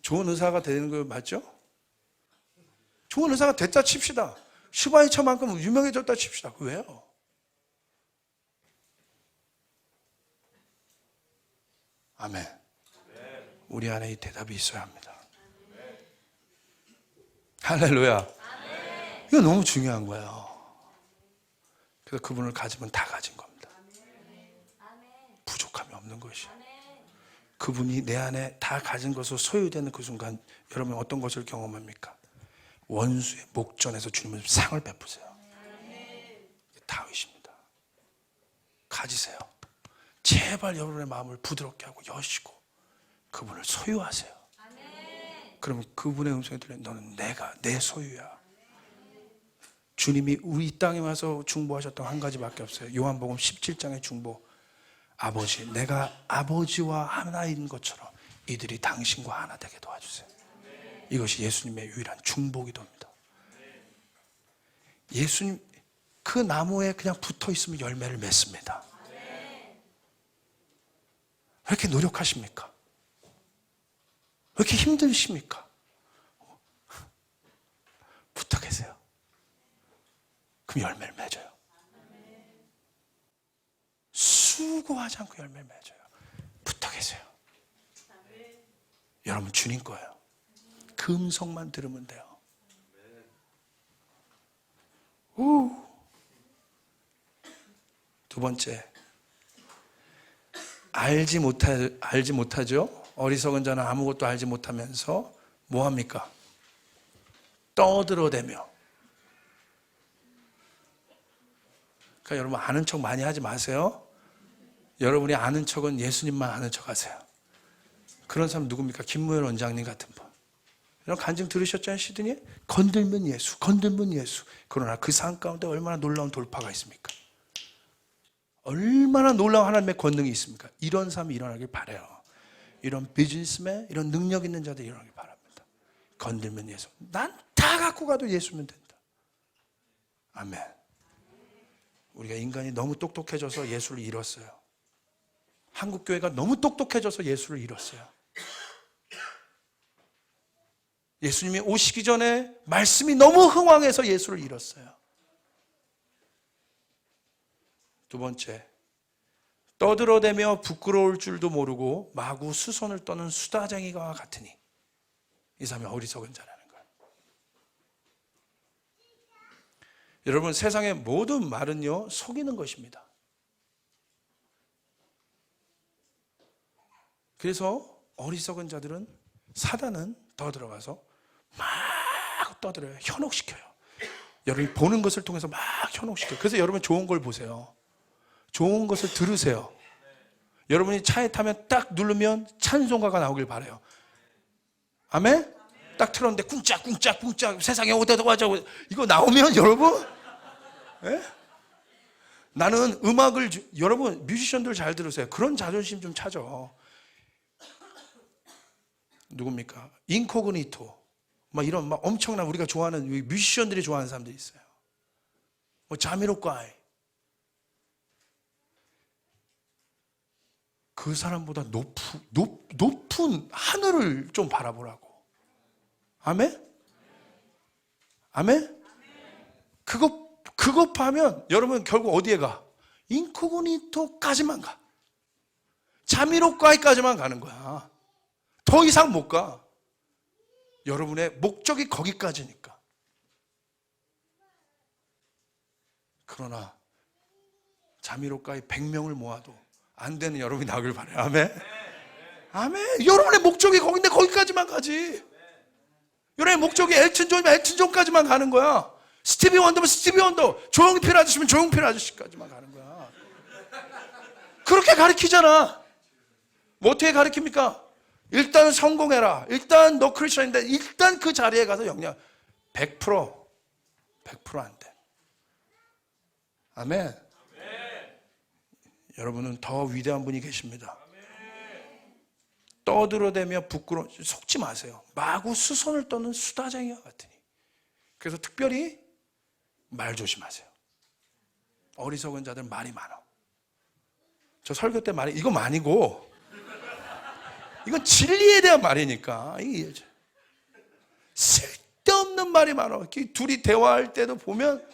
좋은 의사가 되는 거 맞죠? 좋은 의사가 됐다 칩시다. 슈바이처만큼 유명해졌다 칩시다. 왜요? 아멘. 우리 안에 이 대답이 있어야 합니다. 할렐루야. 이거 너무 중요한 거예요. 그래서 그분을 가지면 다 가진 겁니다. 부족함이 없는 것이. 그분이 내 안에 다 가진 것으로 소유되는 그 순간 여러분 어떤 것을 경험합니까? 원수의 목전에서 주님은 상을 베푸세요. 다윗입니다. 가지세요. 제발 여러분의 마음을 부드럽게 하고 여시고 그분을 소유하세요. 그러면 그분의 음성이 들려요. 너는 내 소유야. 주님이 우리 땅에 와서 중보하셨던 한 가지밖에 없어요. 요한복음 17장의 중보. 아버지, 내가 아버지와 하나인 것처럼 이들이 당신과 하나 되게 도와주세요. 이것이 예수님의 유일한 중보기도입니다. 예수님 그 나무에 그냥 붙어 있으면 열매를 맺습니다. 왜 이렇게 노력하십니까? 왜 이렇게 힘드십니까? 붙어 계세요. 그럼 열매를 맺어요. 수고하지 않고 열매를 맺어요. 붙어 계세요. 여러분 주님 거예요. 그 음성만 들으면 돼요. 두 번째, 알지 못하죠. 어리석은 자는 아무것도 알지 못하면서 뭐 합니까? 떠들어대며. 그러니까 여러분 아는 척 많이 하지 마세요. 여러분이 아는 척은 예수님만 아는 척 하세요. 그런 사람 누굽니까? 김무열 원장님 같은 분. 이런 간증 들으셨잖아요, 시드니? 건들면 예수, 건들면 예수. 그러나 그 상 가운데 얼마나 놀라운 돌파가 있습니까? 얼마나 놀라운 하나님의 권능이 있습니까? 이런 사람이 일어나길 바라요. 이런 비즈니스맨, 이런 능력 있는 자들이 일어나길 바랍니다. 건들면 예수. 난 다 갖고 가도 예수면 된다. 아멘. 우리가 인간이 너무 똑똑해져서 예수를 잃었어요. 한국교회가 너무 똑똑해져서 예수를 잃었어요. 예수님이 오시기 전에 말씀이 너무 흥황해서 예수를 잃었어요. 두 번째, 떠들어대며 부끄러울 줄도 모르고 마구 수선을 떠는 수다쟁이가 같으니 이 사람이 어리석은 자라는 거예요. 여러분 세상의 모든 말은요 속이는 것입니다. 그래서 어리석은 자들은 사단은 더 들어가서 막 떠들어요. 현혹시켜요. 여러분이 보는 것을 통해서 막 현혹시켜요. 그래서 여러분 좋은 걸 보세요. 좋은 것을 들으세요. 여러분이 차에 타면 딱 누르면 찬송가가 나오길 바라요. 아멘? 딱 틀었는데 꿍짝꿍짝꿍짝 세상에 어디다 가자고 이거 나오면 여러분 예? 나는 음악을 여러분 뮤지션들 잘 들으세요. 그런 자존심 좀 찾아. 누굽니까? 인코그니토 막 이런 막 엄청난 우리가 좋아하는 뮤지션들이 좋아하는 사람들이 있어요. 뭐 자미로콰이 그 사람보다 높은 하늘을 좀 바라보라고. 아멘? 아멘? 그거 파면 여러분 결국 어디에 가? 인코그니토까지만 가. 자미로콰이까지만 가는 거야. 더 이상 못 가. 여러분의 목적이 거기까지니까. 그러나 자미로콰이 100명을 모아도 안 되는 여러분이 나오길 바라요. 아멘? 아멘. 여러분의 목적이 거긴데 거기까지만 가지. 여러분의 목적이 엘튼 존이면 엘튼 존까지만 가는 거야. 스티비 원더면 스티비 원더, 조용필 아저씨면 조용필 아저씨까지만 가는 거야. 그렇게 가르치잖아. 뭐 어떻게 가르칩니까? 일단 성공해라. 일단 너 크리스천인데 일단 그 자리에 가서 영향 100% 안 돼. 아멘. 여러분은 더 위대한 분이 계십니다. 떠들어대며 부끄러워 속지 마세요. 마구 수선을 떠는 수다쟁이와 같으니. 그래서 특별히 말 조심하세요. 어리석은 자들 말이 많아. 저 설교 때 말이 이거 아니고 이건 진리에 대한 말이니까. 쓸데없는 말이 많아. 둘이 대화할 때도 보면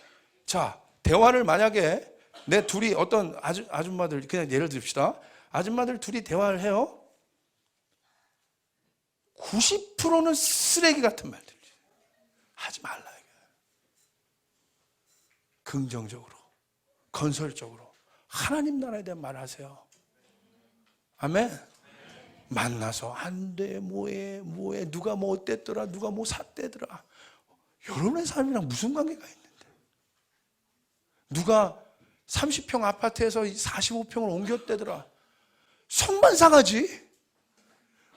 자 대화를 만약에 내 둘이 어떤 아줌마들 그냥 예를 듭시다. 아줌마들 둘이 대화를 해요. 90%는 쓰레기 같은 말들 하지 말라. 긍정적으로 건설적으로 하나님 나라에 대한 말을 하세요. 아멘. 만나서 안 돼 뭐해 누가 뭐 어땠더라 누가 뭐 샀대더라 여러분의 삶이랑 무슨 관계가 있는데? 누가 30평 아파트에서 45평을 옮겼대더라. 속만 상하지.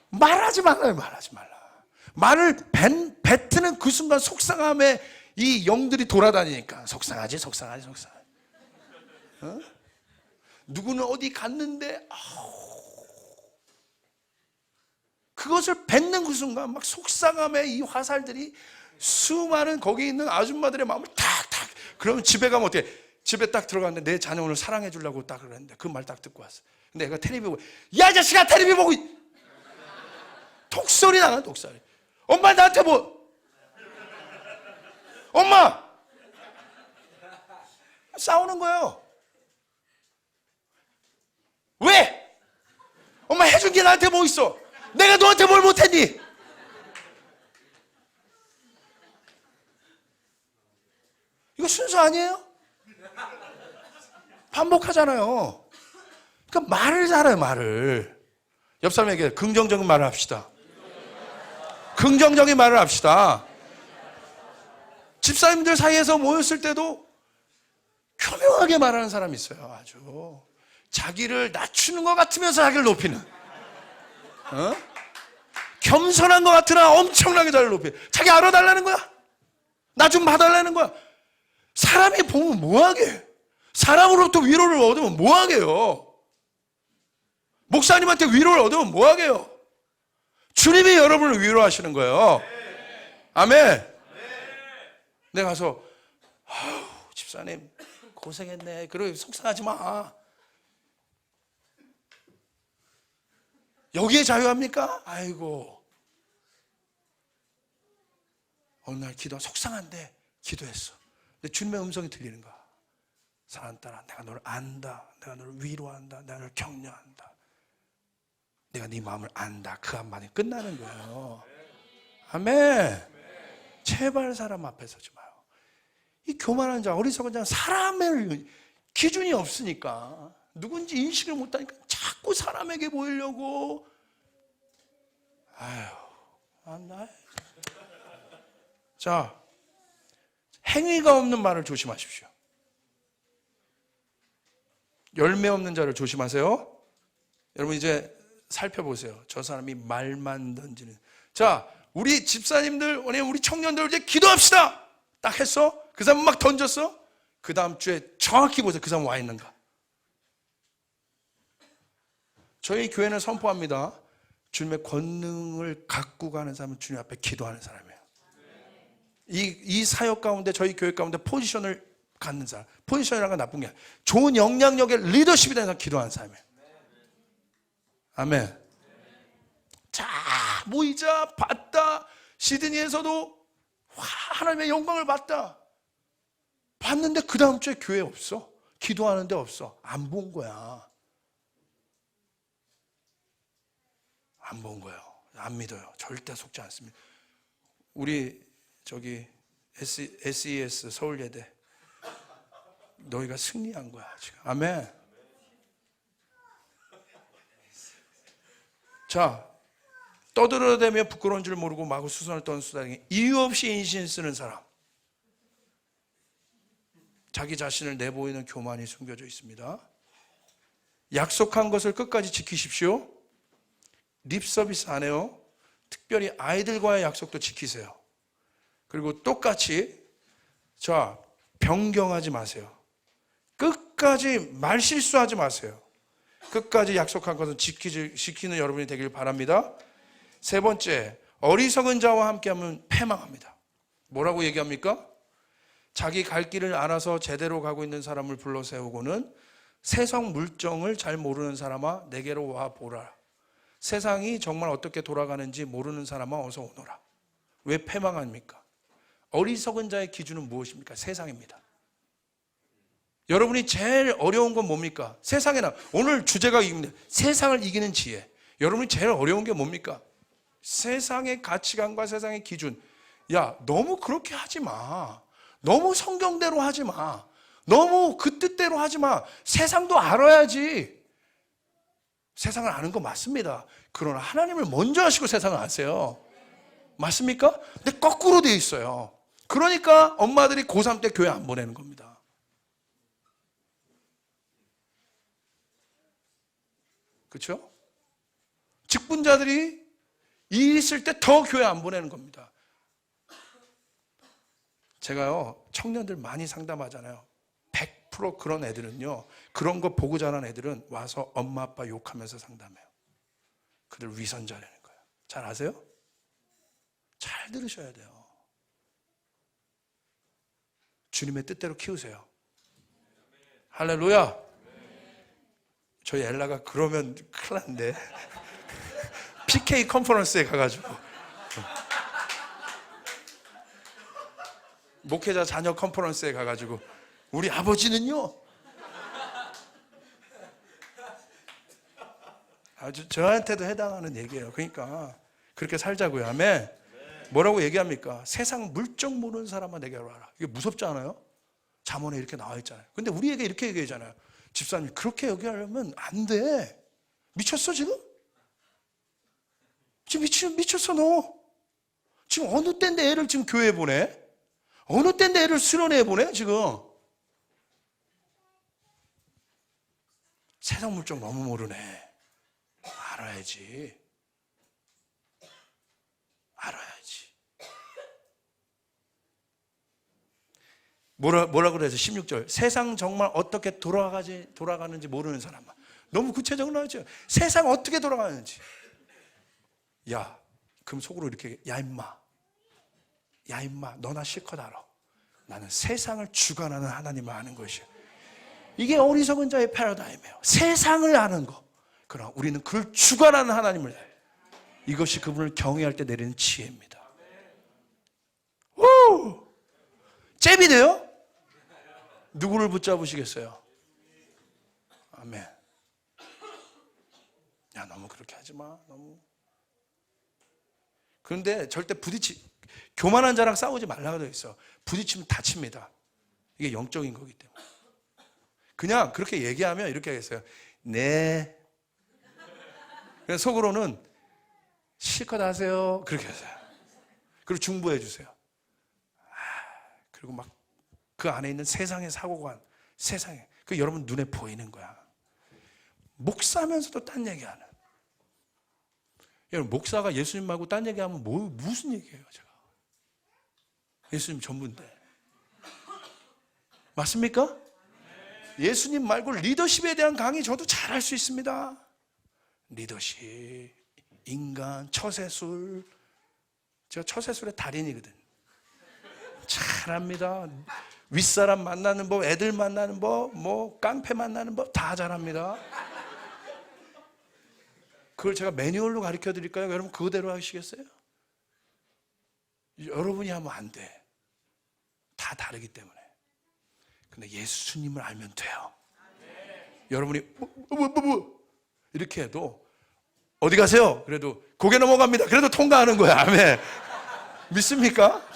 말하지 말라요. 말하지 말라. 말을 뱉는 그 순간 속상함에 이 영들이 돌아다니니까 속상하지. 어? 누구는 어디 갔는데 그것을 뱉는 그 순간 막 속상함에 이 화살들이 수많은 거기 있는 아줌마들의 마음을 탁탁. 그러면 집에 가면 어떻게? 집에 딱 들어갔는데 내 자녀 오늘 사랑해 주려고 딱 그랬는데 그 말 딱 듣고 왔어. 근데 애가 텔레비 보고 야, 이 자식아, 텔레비 보고 톡소리 나는 톡소리. 엄마 나한테 엄마 싸우는 거예요. 왜? 엄마 해준 게 나한테 뭐 있어? 내가 너한테 뭘 못했니? 이거 순서 아니에요? 반복하잖아요. 그러니까 말을 잘해요. 말을. 옆 사람에게 긍정적인 말을 합시다. 긍정적인 말을 합시다. 집사님들 사이에서 모였을 때도 교묘하게 말하는 사람이 있어요. 아주 자기를 낮추는 것 같으면서 자기를 높이는, 겸손한 것 같으나 엄청나게 자기를 높이는. 자기 알아달라는 거야. 나 좀 봐달라는 거야. 사람이 보면 뭐하게, 사람으로부터 위로를 얻으면 뭐하게요. 목사님한테 위로를 얻으면 뭐하게요. 주님이 여러분을 위로하시는 거예요. 아멘. 내가 가서 집사님 고생했네, 그래 속상하지 마. 여기에 자유합니까? 아이고, 어느 날 속상한데 기도했어. 근데 주님의 음성이 들리는 거야. 사랑하는 딸아, 내가 너를 안다. 내가 너를 위로한다. 내가 너를 격려한다. 내가 네 마음을 안다. 그 한마디 끝나는 거예요. 아멘. 제발 사람 앞에 서지 마요. 이 교만한 자, 어리석은 자는 사람의 기준이 없으니까, 누군지 인식을 못하니까 자꾸 사람에게 보이려고. 아유, 안나. 자, 행위가 없는 말을 조심하십시오. 열매 없는 자를 조심하세요. 여러분 이제 살펴보세요. 저 사람이 말만 던지는. 자, 우리 집사님들, 우리 청년들 이제 기도합시다. 딱 했어? 그 사람 막 던졌어? 그 다음 주에 정확히 보세요. 그 사람 와 있는가? 저희 교회는 선포합니다. 주님의 권능을 갖고 가는 사람은 주님 앞에 기도하는 사람이에요. 이 사역 가운데, 저희 교회 가운데 포지션을 갖는 사람. 포지션이라는 건 나쁜 게 아니라 좋은 영향력의 리더십이 되는 사람, 기도하는 사람이에요. 아멘. 자, 모이자, 봤다. 시드니에서도 하나님의 영광을 봤다. 봤는데 그 다음 주에 교회 없어. 기도하는데 없어. 안 본 거야. 안 본 거예요. 안 믿어요. 절대 속지 않습니다. 우리 저기 SES 서울예대, 너희가 승리한 거야 지금. 아멘. 자, 떠들어대며 부끄러운 줄 모르고 마구 수선을 떠는 수다쟁이, 이유 없이 인신 쓰는 사람, 자기 자신을 내보이는 교만이 숨겨져 있습니다. 약속한 것을 끝까지 지키십시오. 립 서비스 안 해요. 특별히 아이들과의 약속도 지키세요. 그리고 똑같이, 자, 변경하지 마세요. 끝까지 말실수하지 마세요. 끝까지 약속한 것은 지키는 여러분이 되길 바랍니다. 세 번째, 어리석은 자와 함께하면 패망합니다. 뭐라고 얘기합니까? 자기 갈 길을 알아서 제대로 가고 있는 사람을 불러 세우고는 세상 물정을 잘 모르는 사람아 내게로 와 보라. 세상이 정말 어떻게 돌아가는지 모르는 사람아 어서 오너라. 왜 패망합니까? 어리석은 자의 기준은 무엇입니까? 세상입니다. 여러분이 제일 어려운 건 뭡니까? 세상에나, 오늘 주제가 이깁니다. 세상을 이기는 지혜. 여러분이 제일 어려운 게 뭡니까? 세상의 가치관과 세상의 기준. 야, 너무 그렇게 하지 마. 너무 성경대로 하지 마. 너무 그 뜻대로 하지 마. 세상도 알아야지. 세상을 아는 거 맞습니다. 그러나 하나님을 먼저 하시고 세상을 아세요. 맞습니까? 근데 거꾸로 되어 있어요. 그러니까 엄마들이 고3 때 교회 안 보내는 겁니다. 그렇죠? 직분자들이 일 있을 때 더 교회 안 보내는 겁니다. 제가요, 청년들 많이 상담하잖아요. 100% 그런 애들은요, 그런 거 보고 자란 애들은 와서 엄마 아빠 욕하면서 상담해요. 그들 위선자라는 거예요. 잘 아세요? 잘 들으셔야 돼요. 주님의 뜻대로 키우세요. 할렐루야. 저희 엘라가 그러면 큰일 난데 PK 컨퍼런스에 가가지고 목회자 자녀 컨퍼런스에 가가지고 우리 아버지는요 아주 저한테도 해당하는 얘기예요. 그러니까 그렇게 살자고요. 아멘. 뭐라고 얘기합니까? 세상 물정 모르는 사람만 내게 알아라. 이게 무섭지 않아요? 잠언에 이렇게 나와 있잖아요. 근데 우리에게 이렇게 얘기하잖아요. 집사님 그렇게 얘기하려면 안 돼. 미쳤어 지금? 지금 미쳤어 너. 지금 어느 때인데 애를 지금 교회에 보내? 어느 때인데 애를 수련회에 보내 지금? 세상 물정 너무 모르네. 알아야지. 알아야지. 뭐라 그래서 16절 세상 정말 어떻게 돌아가는지 모르는 사람만. 너무 구체적으로 나오죠. 세상 어떻게 돌아가는지. 야, 그럼 속으로 이렇게 야 임마 너나 실컷 알아. 나는 세상을 주관하는 하나님을 아는 것이야. 이게 어리석은 자의 패러다임이에요. 세상을 아는 거. 그러나 우리는 그를 주관하는 하나님을 알아요. 이것이 그분을 경외할 때 내리는 지혜입니다. 오! 잽이 돼요? 누구를 붙잡으시겠어요? 아멘. 야, 너무 그렇게 하지 마. 너무. 그런데 절대 교만한 자랑 싸우지 말라고 되어 있어. 부딪히면 다칩니다. 이게 영적인 거기 때문에. 그냥 그렇게 얘기하면 이렇게 하겠어요. 네. 그냥 속으로는 실컷 하세요. 그렇게 하세요. 그리고 중보해 주세요. 그리고 막 그 안에 있는 세상의 사고관, 세상에 그 여러분 눈에 보이는 거야. 목사면서도 딴 얘기하는. 여러분 목사가 예수님 말고 딴 얘기하면 무슨 얘기예요, 제가? 예수님 전부인데. 맞습니까? 예수님 말고 리더십에 대한 강의 저도 잘할 수 있습니다. 리더십, 인간, 처세술. 제가 처세술의 달인이거든. 잘합니다. 윗사람 만나는 법, 애들 만나는 법, 깡패 만나는 법 다 잘합니다. 그걸 제가 매뉴얼로 가르쳐 드릴까요? 여러분 그대로 하시겠어요? 여러분이 하면 안 돼. 다 다르기 때문에. 근데 예수님을 알면 돼요. 여러분이 이렇게 해도 어디 가세요? 그래도 고개 넘어갑니다. 그래도 통과하는 거야. 아멘. 믿습니까?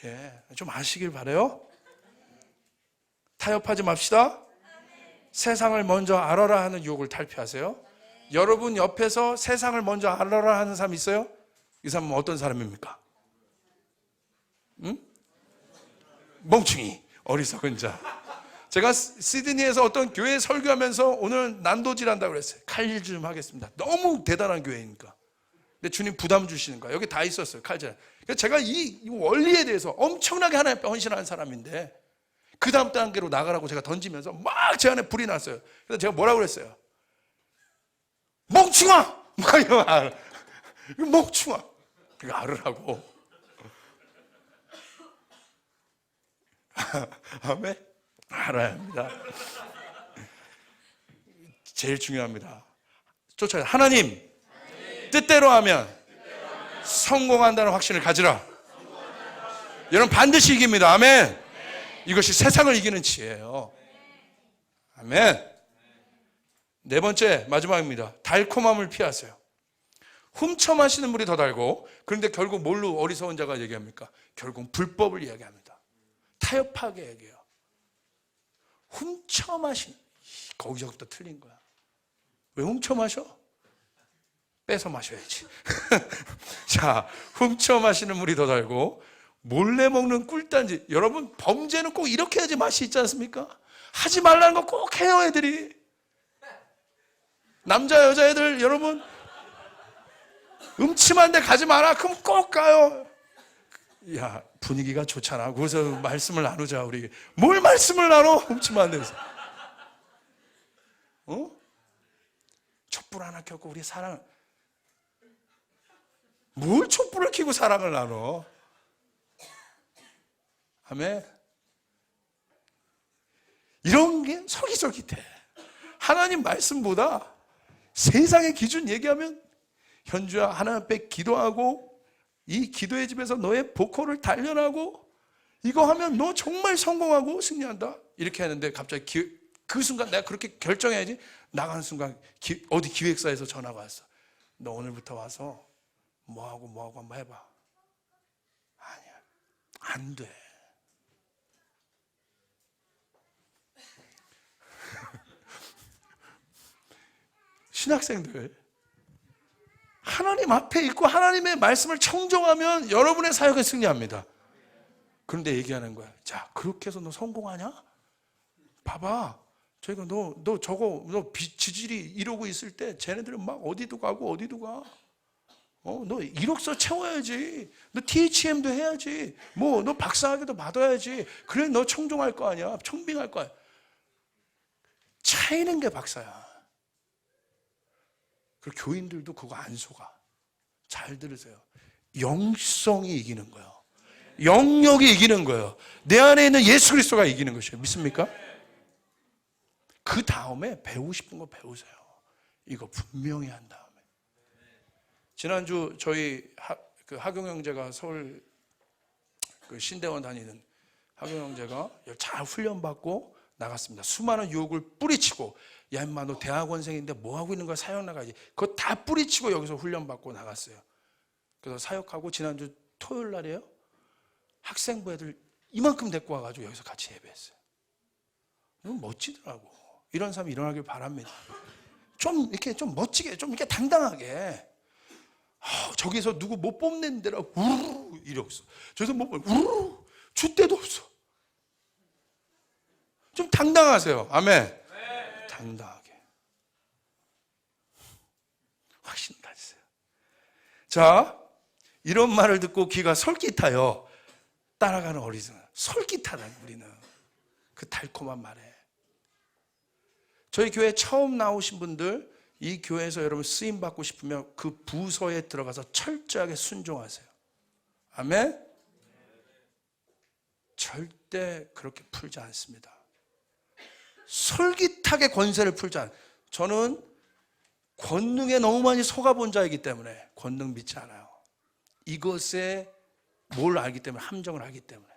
예, 좀 아시길 바라요. 타협하지 맙시다. 세상을 먼저 알아라 하는 유혹을 탈피하세요. 여러분 옆에서 세상을 먼저 알아라 하는 사람 있어요? 이 사람은 어떤 사람입니까? 응? 멍충이, 어리석은 자. 제가 시드니에서 어떤 교회 설교하면서 오늘 난도질 한다고 그랬어요. 칼질 좀 하겠습니다. 너무 대단한 교회니까. 근데 주님 부담 주시는 거야. 여기 다 있었어요. 칼질. 그래서 제가 이 원리에 대해서 엄청나게 하나님 앞에 헌신하는 사람인데 그 다음 단계로 나가라고 제가 던지면서 막 제 안에 불이 났어요. 그래서 제가 뭐라고 그랬어요? 멍충아! 막 이거 알아. 멍충아! 이거 알으라고. 아멘? 알아야 합니다. 제일 중요합니다. 쫓아요. 하나님 뜻대로 하면 성공한다는 확신을 가지라. 여러분 반드시 이깁니다. 아멘. 이것이 세상을 이기는 지혜예요. 아멘. 네 번째 마지막입니다. 달콤함을 피하세요. 훔쳐 마시는 물이 더 달고, 그런데 결국 뭘로 어리석은 자가 얘기합니까? 결국 불법을 이야기합니다. 타협하게 얘기해요. 훔쳐 마시는, 거기서부터 틀린 거야. 왜 훔쳐 마셔? 뺏어 마셔야지. 자, 훔쳐 마시는 물이 더 달고 몰래 먹는 꿀단지. 여러분, 범죄는 꼭 이렇게 해야지 맛이 있지 않습니까? 하지 말라는 거 꼭 해요, 애들이. 남자 여자 애들 여러분 음침한 데 가지 마라. 그럼 꼭 가요. 야, 분위기가 좋잖아. 거기서 말씀을 나누자. 우리 뭘 말씀을 나눠? 음침한 데서. 촛불 하나 켜고 우리 사랑, 뭘 촛불을 켜고 사랑을 나눠? 아멘. 이런 게 솔깃솔깃해. 하나님 말씀보다 세상의 기준 얘기하면, 현주야 하나님 앞에 기도하고 이 기도의 집에서 너의 보컬을 단련하고 이거 하면 너 정말 성공하고 승리한다 이렇게 하는데, 갑자기 그 순간 내가 그렇게 결정해야지. 나가는 순간 어디 기획사에서 전화가 왔어. 너 오늘부터 와서 뭐하고 한번 해봐. 아니야, 안 돼. 신학생들, 하나님 앞에 있고 하나님의 말씀을 청정하면 여러분의 사역에 승리합니다. 그런데 얘기하는 거야. 자, 그렇게 해서 너 성공하냐? 봐봐, 저희가 너 지질이 이러고 있을 때 쟤네들은 막 어디도 가고 너 이력서 채워야지. 너 THM도 해야지. 너 박사학위도 받아야지. 그래 너 청종할 거 아니야. 청빙할 거야. 차이는 게 박사야. 그리고 교인들도 그거 안 속아. 잘 들으세요. 영성이 이기는 거예요. 영역이 이기는 거예요. 내 안에 있는 예수 그리스도가 이기는 것이에요. 믿습니까? 그 다음에 배우고 싶은 거 배우세요. 이거 분명히 한 다음에. 지난주 저희 하경 형제가 서울 신대원 다니는 하경 형제가 잘 훈련받고 나갔습니다. 수많은 유혹을 뿌리치고, 야 임마 너 대학원생인데 뭐 하고 있는 거야, 사역 나가야지. 그거 다 뿌리치고 여기서 훈련받고 나갔어요. 그래서 사역하고 지난주 토요일 날이에요. 학생부 애들 이만큼 데리고 와가지고 여기서 같이 예배했어요. 너무 멋지더라고. 이런 사람이 일어나길 바랍니다. 좀 이렇게 좀 멋지게, 좀 이렇게 당당하게. 저기서 누구 못 뽑는 데라 우르르 이래 없어. 저기서 못 뽑는 우르르 줄 데도 없어. 좀 당당하세요. 아멘. 네. 당당하게. 확신 가지세요. 자, 이런 말을 듣고 귀가 솔깃하여 따라가는 어리석은. 솔깃하다 우리는. 그 달콤한 말에. 저희 교회 처음 나오신 분들, 이 교회에서 여러분 쓰임 받고 싶으면 그 부서에 들어가서 철저하게 순종하세요. 아멘. 절대 그렇게 풀지 않습니다. 솔깃하게 권세를 풀지 않아요. 저는 권능에 너무 많이 속아본 자이기 때문에 권능 믿지 않아요. 이것에 뭘 알기 때문에, 함정을 알기 때문에.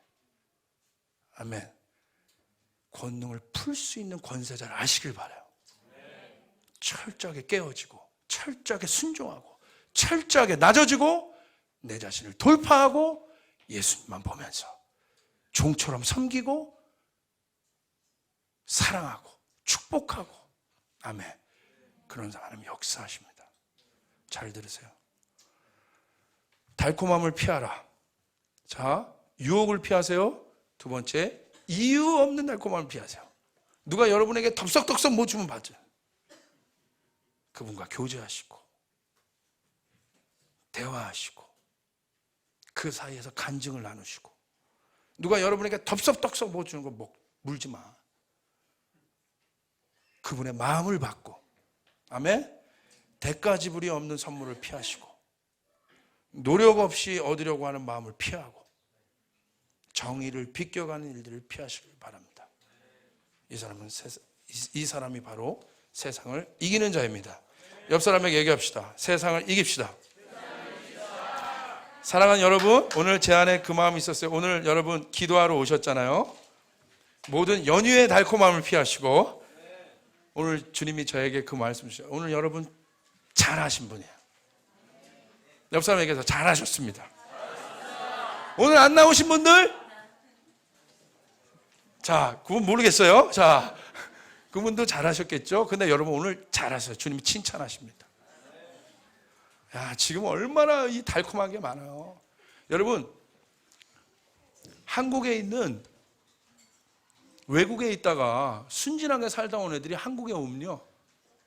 아멘. 권능을 풀 수 있는 권세자를 아시길 바라요. 철저하게 깨어지고, 철저하게 순종하고, 철저하게 낮아지고, 내 자신을 돌파하고, 예수님만 보면서 종처럼 섬기고, 사랑하고, 축복하고. 아멘. 그런 하나님 역사하십니다. 잘 들으세요. 달콤함을 피하라. 자, 유혹을 피하세요. 두 번째, 이유 없는 달콤함을 피하세요. 누가 여러분에게 덥석덥석 뭐 주면 받죠. 그분과 교제하시고, 대화하시고, 그 사이에서 간증을 나누시고. 누가 여러분에게 덥석덥석 뭐 주는 거 물지 마. 그분의 마음을 받고. 아멘. 대가 지불이 없는 선물을 피하시고, 노력 없이 얻으려고 하는 마음을 피하고, 정의를 비껴가는 일들을 피하시길 바랍니다. 이 사람이 바로 세상을 이기는 자입니다. 옆 사람에게 얘기합시다. 세상을 이깁시다. 사랑하는 여러분, 오늘 제 안에 그 마음이 있었어요. 오늘 여러분 기도하러 오셨잖아요. 모든 연유의 달콤함을 피하시고, 오늘 주님이 저에게 그 말씀 주셨어요. 오늘 여러분 잘하신 분이에요. 옆 사람에게서 잘하셨습니다. 오늘 안 나오신 분들, 자, 그분 모르겠어요. 자, 그분도 잘하셨겠죠. 근데 여러분 오늘 잘하셨어요. 주님이 칭찬하십니다. 야, 지금 얼마나 이 달콤한 게 많아요. 여러분, 한국에 있는, 외국에 있다가 순진하게 살다 온 애들이 한국에 오면요,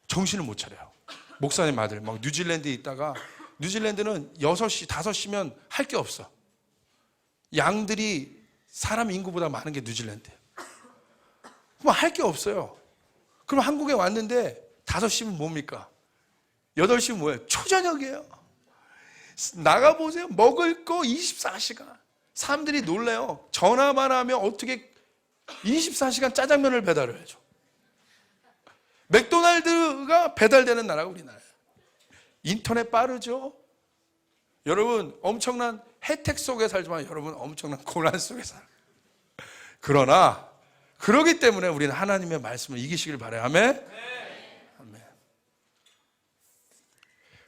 정신을 못 차려요. 목사님 아들 막 뉴질랜드에 있다가, 뉴질랜드는 6시, 5시면 할 게 없어. 양들이 사람 인구보다 많은 게 뉴질랜드예요. 그럼 할 게 없어요. 그럼 한국에 왔는데 5시면 뭡니까? 8시면 뭐예요? 초저녁이에요. 나가보세요. 먹을 거 24시간. 사람들이 놀래요. 전화만 하면 어떻게 24시간 짜장면을 배달을 해줘. 맥도날드가 배달되는 나라가 우리나라예요. 인터넷 빠르죠? 여러분, 엄청난 혜택 속에 살지만 여러분 엄청난 고난 속에 살아요. 그러나 그러기 때문에 우리는 하나님의 말씀을 이기시길 바라요. 아멘? 아멘.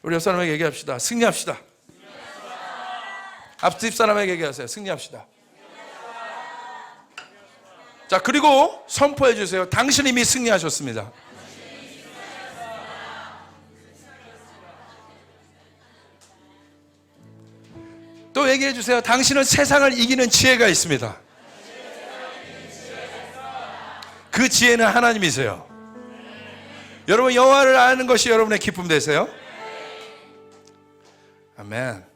우리 옆 사람에게 얘기합시다. 승리합시다. 앞집 사람에게 얘기하세요. 승리합시다. 자, 그리고 선포해 주세요. 당신 이미 승리하셨습니다. 또 얘기해 주세요. 당신은 세상을 이기는 지혜가 있습니다. 그 지혜는 하나님이세요. 여러분, 여호와를 아는 것이 여러분의 기쁨 되세요. 아멘.